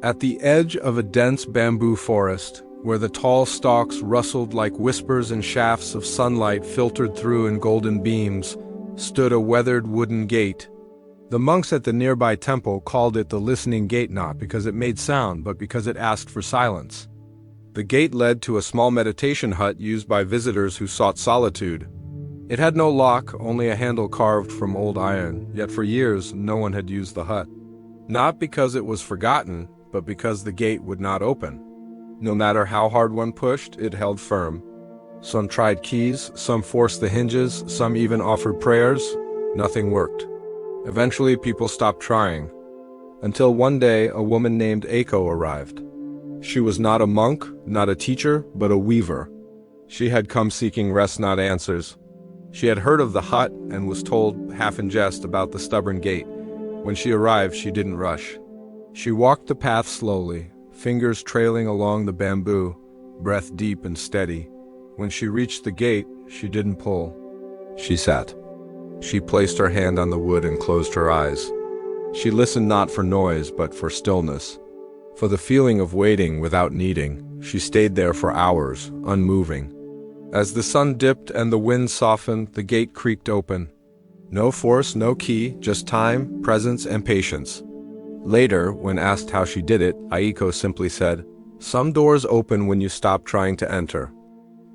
At the edge of a dense bamboo forest, where the tall stalks rustled like whispers and shafts of sunlight filtered through in golden beams, stood a weathered wooden gate. The monks at the nearby temple called it the listening gate, not because it made sound, but because it asked for silence. The gate led to a small meditation hut used by visitors who sought solitude. It had no lock, only a handle carved from old iron, yet for years no one had used the hut. Not because it was forgotten, but because the gate would not open. No matter how hard one pushed, it held firm. Some tried keys, some forced the hinges, some even offered prayers. Nothing worked. Eventually, people stopped trying. Until one day, a woman named Eiko arrived. She was not a monk, not a teacher, but a weaver. She had come seeking rest, not answers. She had heard of the hut and was told, half in jest, about the stubborn gate. When she arrived, she didn't rush. She walked the path slowly, fingers trailing along the bamboo, breath deep and steady. When she reached the gate, she didn't pull. She sat. She placed her hand on the wood and closed her eyes. She listened not for noise, but for stillness. For the feeling of waiting without needing. She stayed there for hours, unmoving. As the sun dipped and the wind softened, the gate creaked open. No force, no key, just time, presence, and patience. Later, when asked how she did it, Aiko simply said, "Some doors open when you stop trying to enter."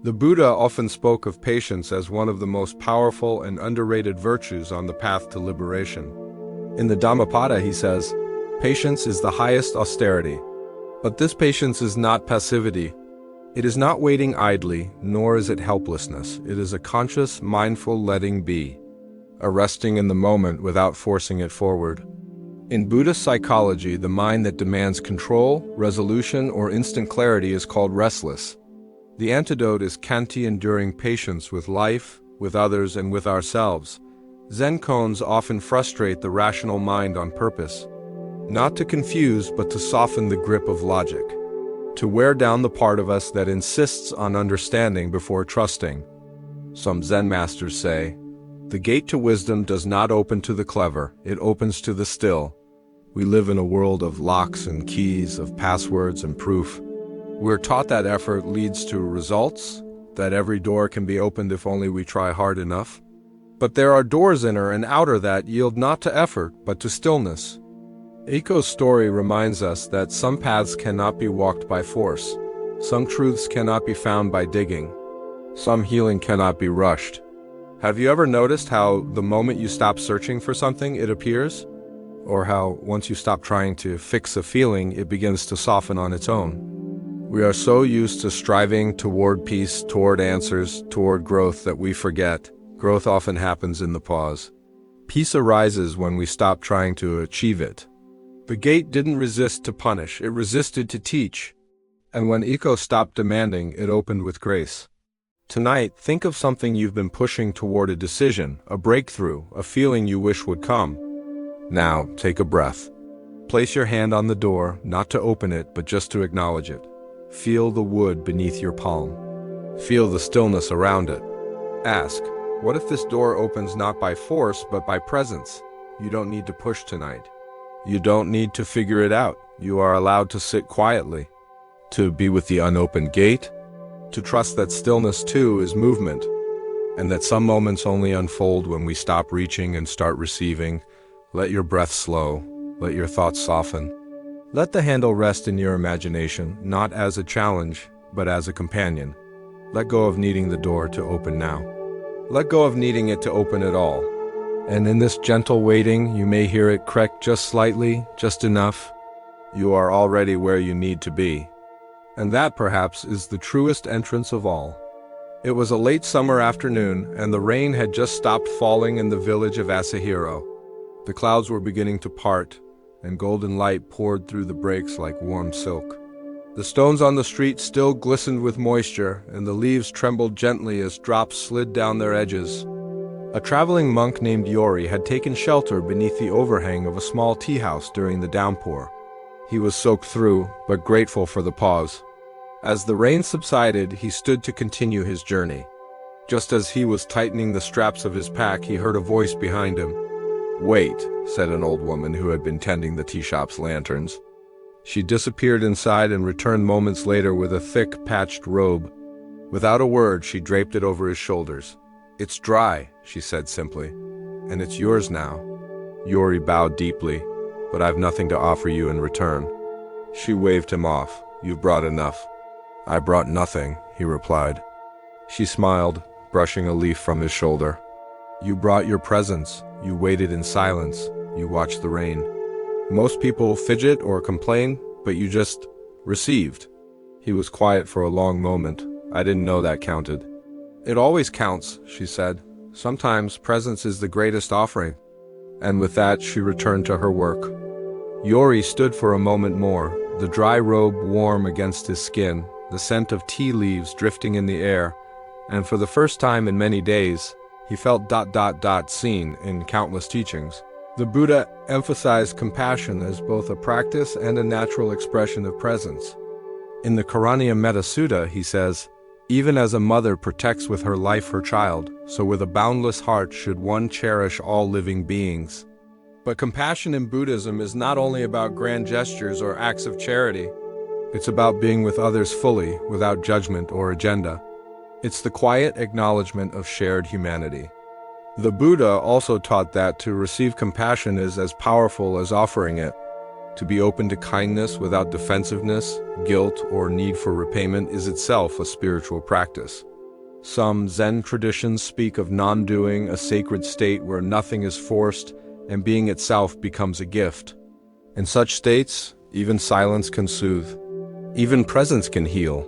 The Buddha often spoke of patience as one of the most powerful and underrated virtues on the path to liberation. In the Dhammapada, he says, "Patience is the highest austerity." But this patience is not passivity. It is not waiting idly, nor is it helplessness. It is a conscious, mindful letting be, a resting in the moment without forcing it forward. In Buddhist psychology, the mind that demands control, resolution, or instant clarity is called restless. The antidote is Khanti, enduring patience with life, with others, and with ourselves. Zen koans often frustrate the rational mind on purpose, not to confuse, but to soften the grip of logic, to wear down the part of us that insists on understanding before trusting. Some Zen masters say, "The gate to wisdom does not open to the clever, it opens to the still." We live in a world of locks and keys, of passwords and proof. We're taught that effort leads to results, that every door can be opened if only we try hard enough. But there are doors inner and outer that yield not to effort, but to stillness. Eiko's story reminds us that some paths cannot be walked by force, some truths cannot be found by digging, some healing cannot be rushed. Have you ever noticed how the moment you stop searching for something, it appears? Or how, once you stop trying to fix a feeling, it begins to soften on its own? We are so used to striving toward peace, toward answers, toward growth that we forget. Growth often happens in the pause. Peace arises when we stop trying to achieve it. The gate didn't resist to punish, it resisted to teach. And when Eiko stopped demanding, it opened with grace. Tonight, think of something you've been pushing toward, a decision, a breakthrough, a feeling you wish would come. Now, take a breath. Place your hand on the door, not to open it, but just to acknowledge it. Feel the wood beneath your palm. Feel the stillness around it. Ask, what if this door opens not by force, but by presence? You don't need to push tonight. You don't need to figure it out. You are allowed to sit quietly, to be with the unopened gate, to trust that stillness too is movement, and that some moments only unfold when we stop reaching and start receiving. Let your breath slow. Let your thoughts soften. Let the handle rest in your imagination, not as a challenge, but as a companion. Let go of needing the door to open now. Let go of needing it to open at all. And in this gentle waiting, you may hear it crack just slightly, just enough. You are already where you need to be. And that, perhaps, is the truest entrance of all. It was a late summer afternoon, and the rain had just stopped falling in the village of Asahiro. The clouds were beginning to part, and golden light poured through the breaks like warm silk. The stones on the street still glistened with moisture, and the leaves trembled gently as drops slid down their edges. A traveling monk named Yori had taken shelter beneath the overhang of a small tea house during the downpour. He was soaked through, but grateful for the pause. As the rain subsided, he stood to continue his journey. Just as he was tightening the straps of his pack, he heard a voice behind him. "Wait," said an old woman who had been tending the tea shop's lanterns. She disappeared inside and returned moments later with a thick, patched robe. Without a word, she draped it over his shoulders. "It's dry," she said simply, "and it's yours now." Yori bowed deeply, "But I've nothing to offer you in return." She waved him off. "You've brought enough." "I brought nothing," he replied. She smiled, brushing a leaf from his shoulder. "You brought your presence. You waited in silence. You watched the rain. Most people fidget or complain, but you just received." He was quiet for a long moment. "I didn't know that counted." "It always counts," she said. "Sometimes presence is the greatest offering." And with that, she returned to her work. Yori stood for a moment more, the dry robe warm against his skin, the scent of tea leaves drifting in the air, and for the first time in many days, he felt seen in countless teachings. The Buddha emphasized compassion as both a practice and a natural expression of presence. In the Karaniya Metta Sutta, he says, "Even as a mother protects with her life her child, so with a boundless heart should one cherish all living beings." But compassion in Buddhism is not only about grand gestures or acts of charity. It's about being with others fully, without judgment or agenda. It's the quiet acknowledgement of shared humanity. The Buddha also taught that to receive compassion is as powerful as offering it. To be open to kindness without defensiveness, guilt, or need for repayment is itself a spiritual practice. Some Zen traditions speak of non-doing, a sacred state where nothing is forced and being itself becomes a gift. In such states, even silence can soothe. Even presence can heal.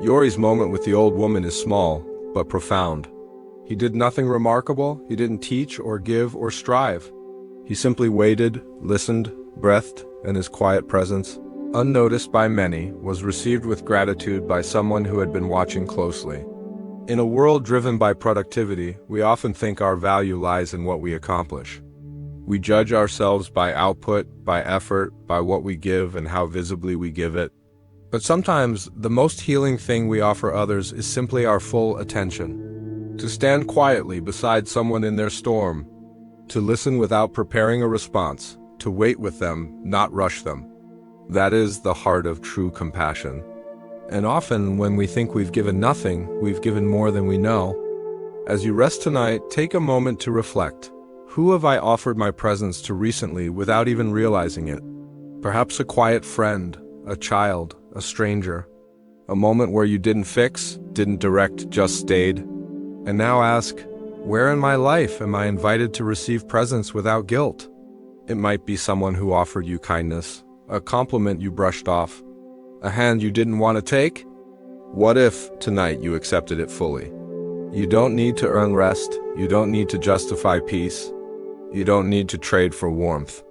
Yori's moment with the old woman is small, but profound. He did nothing remarkable. He didn't teach or give or strive. He simply waited, listened, breathed, and his quiet presence, unnoticed by many, was received with gratitude by someone who had been watching closely. In a world driven by productivity, we often think our value lies in what we accomplish. We judge ourselves by output, by effort, by what we give and how visibly we give it. But sometimes the most healing thing we offer others is simply our full attention. To stand quietly beside someone in their storm, to listen without preparing a response, to wait with them, not rush them. That is the heart of true compassion. And often, when we think we've given nothing, we've given more than we know. As you rest tonight, take a moment to reflect. Who have I offered my presence to recently without even realizing it? Perhaps a quiet friend, a child, a stranger. A moment where you didn't fix, didn't direct, just stayed. And now ask, where in my life am I invited to receive presence without guilt? It might be someone who offered you kindness, a compliment you brushed off, a hand you didn't want to take. What if tonight you accepted it fully? You don't need to earn rest. You don't need to justify peace. You don't need to trade for warmth.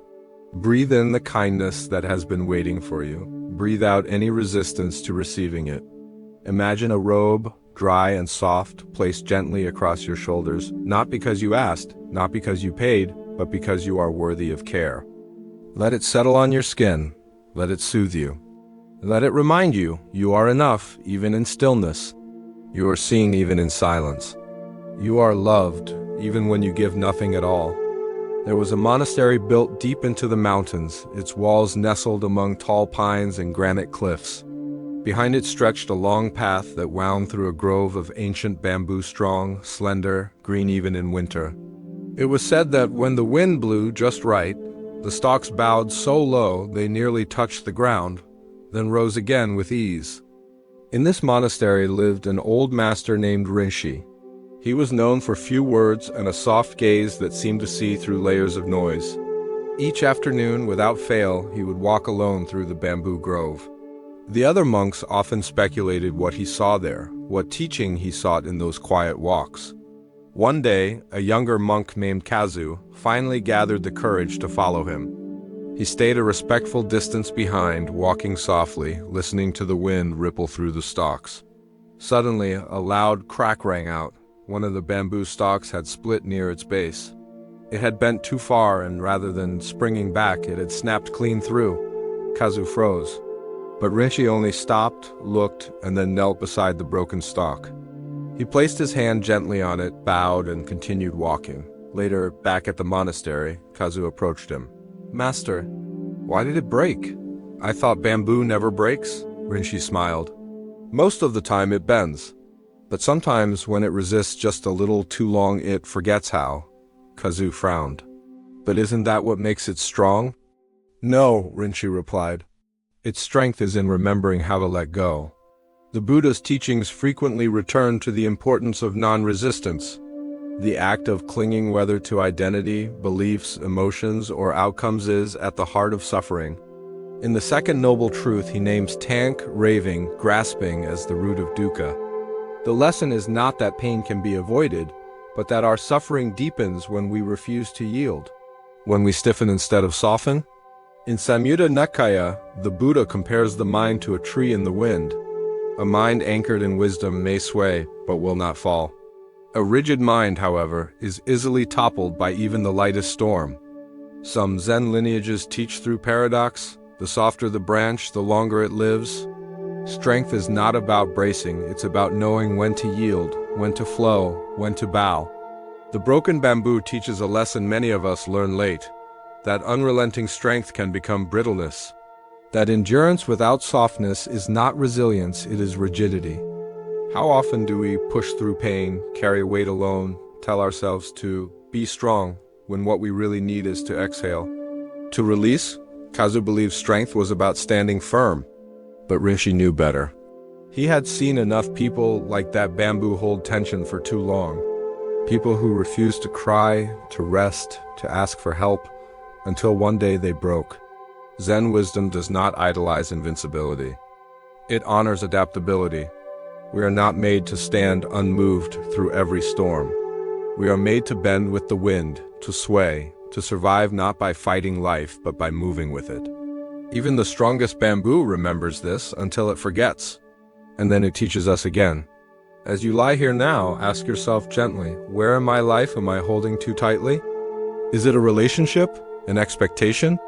Breathe in the kindness that has been waiting for you. Breathe out any resistance to receiving it. Imagine a robe, dry and soft, placed gently across your shoulders, not because you asked, not because you paid, but because you are worthy of care. Let it settle on your skin. Let it soothe you. Let it remind you you are enough, even in stillness. You are seen even in silence. You are loved, even when you give nothing at all. There was a monastery built deep into the mountains, its walls nestled among tall pines and granite cliffs. Behind it stretched a long path that wound through a grove of ancient bamboo, strong, slender, green even in winter. It was said that when the wind blew just right, the stalks bowed so low they nearly touched the ground, then rose again with ease. In this monastery lived an old master named Rinshi. He was known for few words and a soft gaze that seemed to see through layers of noise. Each afternoon, without fail, he would walk alone through the bamboo grove. The other monks often speculated what he saw there, what teaching he sought in those quiet walks. One day, a younger monk named Kazu finally gathered the courage to follow him. He stayed a respectful distance behind, walking softly, listening to the wind ripple through the stalks. Suddenly, a loud crack rang out. One of the bamboo stalks had split near its base. It had bent too far, and rather than springing back, it had snapped clean through. Kazu froze. But Rinchi only stopped, looked, and then knelt beside the broken stalk. He placed his hand gently on it, bowed, and continued walking. Later, back at the monastery, Kazu approached him. "Master, why did it break?" "I thought bamboo never breaks," Rinchi smiled. "Most of the time it bends. But sometimes when it resists just a little too long it forgets how." Kazu frowned. "But isn't that what makes it strong?" "No," Rinchi replied. "Its strength is in remembering how to let go." The Buddha's teachings frequently return to the importance of non-resistance. The act of clinging, whether to identity, beliefs, emotions, or outcomes, is at the heart of suffering. In the second noble truth, he names tank, raving, grasping as the root of dukkha. The lesson is not that pain can be avoided, but that our suffering deepens when we refuse to yield. When we stiffen instead of soften? In Samyutta Nikaya, the Buddha compares the mind to a tree in the wind. A mind anchored in wisdom may sway, but will not fall. A rigid mind, however, is easily toppled by even the lightest storm. Some Zen lineages teach through paradox: the softer the branch, the longer it lives. Strength is not about bracing, it's about knowing when to yield, when to flow, when to bow. The broken bamboo teaches a lesson many of us learn late: that unrelenting strength can become brittleness. That endurance without softness is not resilience, it is rigidity. How often do we push through pain, carry weight alone, tell ourselves to be strong, when what we really need is to exhale? To release? Kazu believed strength was about standing firm. But Rinchi knew better. He had seen enough people like that bamboo hold tension for too long. People who refused to cry, to rest, to ask for help, until one day they broke. Zen wisdom does not idolize invincibility. It honors adaptability. We are not made to stand unmoved through every storm. We are made to bend with the wind, to sway, to survive not by fighting life, but by moving with it. Even the strongest bamboo remembers this until it forgets, and then it teaches us again. As you lie here now, ask yourself gently, where in my life am I holding too tightly? Is it a relationship, an expectation,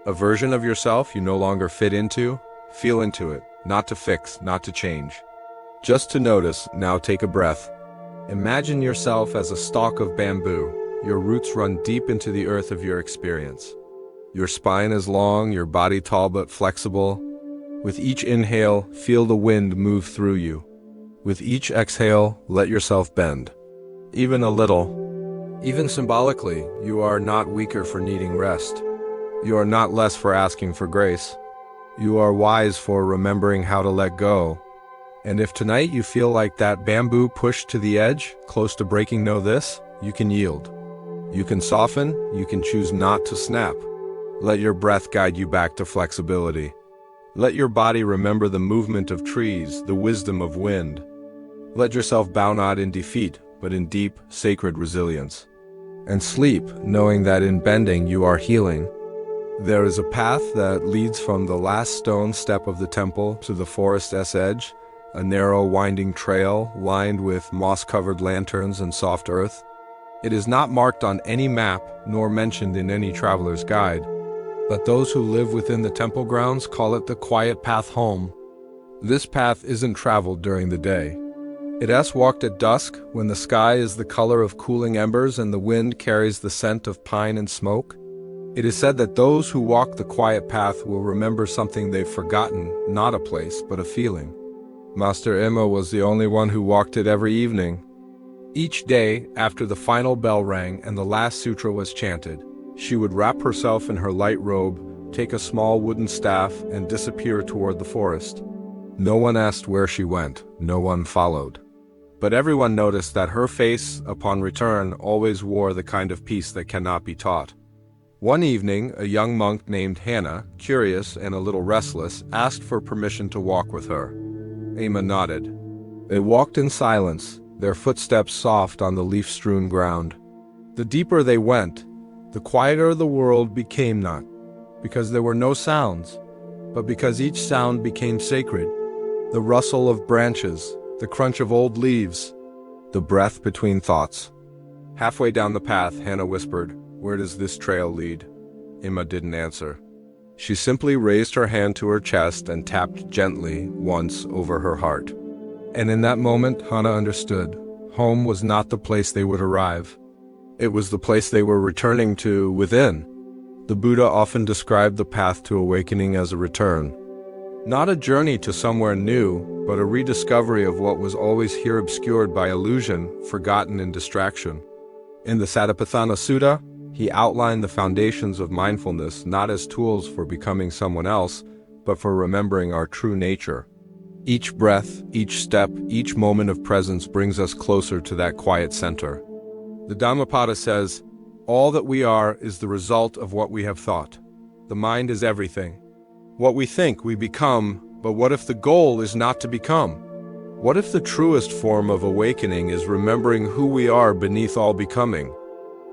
a version of yourself you no longer fit into? Feel into it, not to fix, not to change. Just to notice. Now take a breath. Imagine yourself as a stalk of bamboo. Your roots run deep into the earth of your experience. Your spine is long, your body tall but flexible. With each inhale, feel the wind move through you. With each exhale, let yourself bend. Even a little. Even symbolically, you are not weaker for needing rest. You are not less for asking for grace. You are wise for remembering how to let go. And if tonight you feel like that bamboo pushed to the edge, close to breaking, know this: you can yield. You can soften, you can choose not to snap. Let your breath guide you back to flexibility. Let your body remember the movement of trees, the wisdom of wind. Let yourself bow not in defeat, but in deep, sacred resilience. And sleep, knowing that in bending you are healing. There is a path that leads from the last stone step of the temple to the forest's edge, a narrow, winding trail lined with moss-covered lanterns and soft earth. It is not marked on any map, nor mentioned in any traveler's guide. But those who live within the temple grounds call it the quiet path home. This path isn't traveled during the day. It is walked at dusk, when the sky is the color of cooling embers and the wind carries the scent of pine and smoke. It is said that those who walk the quiet path will remember something they've forgotten, not a place, but a feeling. Master Emma was the only one who walked it every evening. Each day, after the final bell rang and the last sutra was chanted, she would wrap herself in her light robe, take a small wooden staff, and disappear toward the forest. No one asked where she went, no one followed. But everyone noticed that her face, upon return, always wore the kind of peace that cannot be taught. One evening, a young monk named Hannah, curious and a little restless, asked for permission to walk with her. Emma nodded. They walked in silence, their footsteps soft on the leaf-strewn ground. The deeper they went, the quieter the world became, not because there were no sounds, but because each sound became sacred. The rustle of branches, the crunch of old leaves, the breath between thoughts. Halfway down the path, Hannah whispered, "Where does this trail lead?" Emma didn't answer. She simply raised her hand to her chest and tapped gently once over her heart. And in that moment, Hana understood. Home was not the place they would arrive. It was the place they were returning to within. The Buddha often described the path to awakening as a return. Not a journey to somewhere new, but a rediscovery of what was always here obscured by illusion, forgotten in distraction. In the Satipatthana Sutta, he outlined the foundations of mindfulness not as tools for becoming someone else, but for remembering our true nature. Each breath, each step, each moment of presence brings us closer to that quiet center. The Dhammapada says, "All that we are is the result of what we have thought. The mind is everything. What we think, we become, but what if the goal is not to become? What if the truest form of awakening is remembering who we are beneath all becoming?"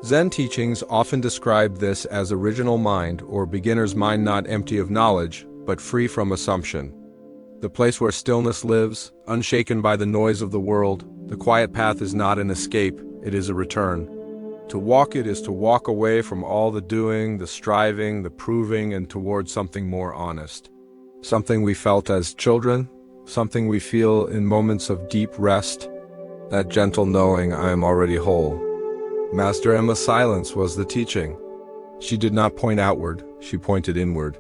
Zen teachings often describe this as original mind, or beginner's mind, not empty of knowledge, but free from assumption. The place where stillness lives, unshaken by the noise of the world. The quiet path is not an escape, it is a return. To walk it is to walk away from all the doing, the striving, the proving, and towards something more honest. Something we felt as children, something we feel in moments of deep rest. That gentle knowing, I am already whole. Master Emma's silence was the teaching. She did not point outward, she pointed inward.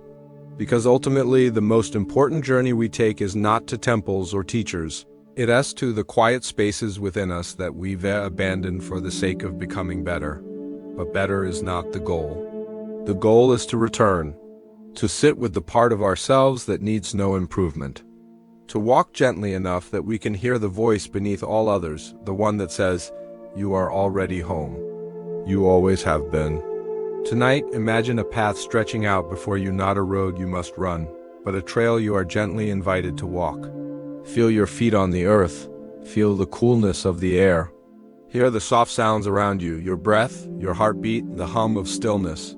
Because ultimately, the most important journey we take is not to temples or teachers. It is to the quiet spaces within us that we've abandoned for the sake of becoming better. But better is not the goal. The goal is to return, to sit with the part of ourselves that needs no improvement. To walk gently enough that we can hear the voice beneath all others, the one that says, "You are already home. You always have been." Tonight, imagine a path stretching out before you, not a road you must run, but a trail you are gently invited to walk. Feel your feet on the earth. Feel the coolness of the air. Hear the soft sounds around you, your breath, your heartbeat, the hum of stillness.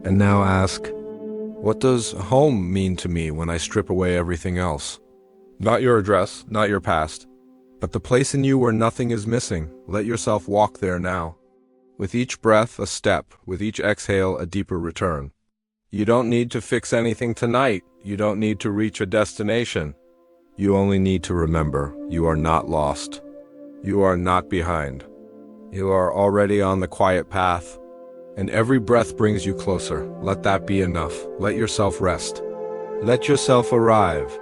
And now ask, what does home mean to me when I strip away everything else? Not your address, not your past, but the place in you where nothing is missing. Let yourself walk there now. With each breath, a step. With each exhale, a deeper return. You don't need to fix anything tonight. You don't need to reach a destination. You only need to remember, you are not lost. You are not behind. You are already on the quiet path. And every breath brings you closer. Let that be enough. Let yourself rest. Let yourself arrive.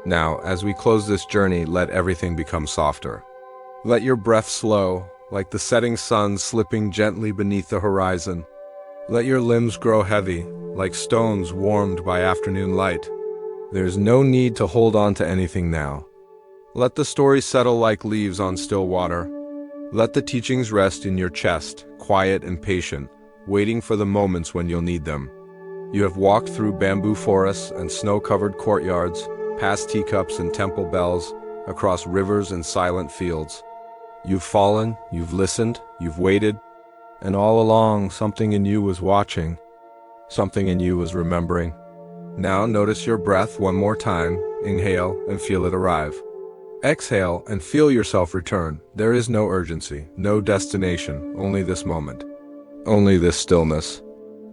Now, as we close this journey, let everything become softer. Let your breath slow, like the setting sun slipping gently beneath the horizon. Let your limbs grow heavy, like stones warmed by afternoon light. There's no need to hold on to anything now. Let the story settle like leaves on still water. Let the teachings rest in your chest, quiet and patient, waiting for the moments when you'll need them. You have walked through bamboo forests and snow-covered courtyards, past teacups and temple bells, across rivers and silent fields. You've fallen, you've listened, you've waited, and all along something in you was watching. Something in you was remembering. Now notice your breath one more time. Inhale and feel it arrive. Exhale and feel yourself return. There is no urgency, no destination, only this moment. Only this stillness.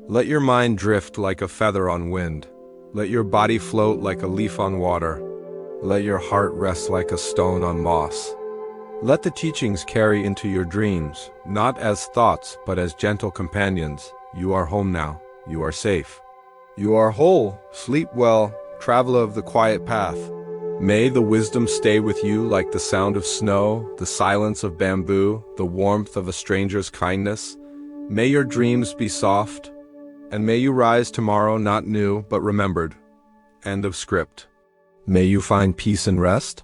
Let your mind drift like a feather on wind. Let your body float like a leaf on water. Let your heart rest like a stone on moss. Let the teachings carry into your dreams, not as thoughts, but as gentle companions. You are home now. You are safe. You are whole. Sleep well, traveler of the quiet path. May the wisdom stay with you like the sound of snow, the silence of bamboo, the warmth of a stranger's kindness. May your dreams be soft, and may you rise tomorrow not new, but remembered. End of script. May you find peace and rest.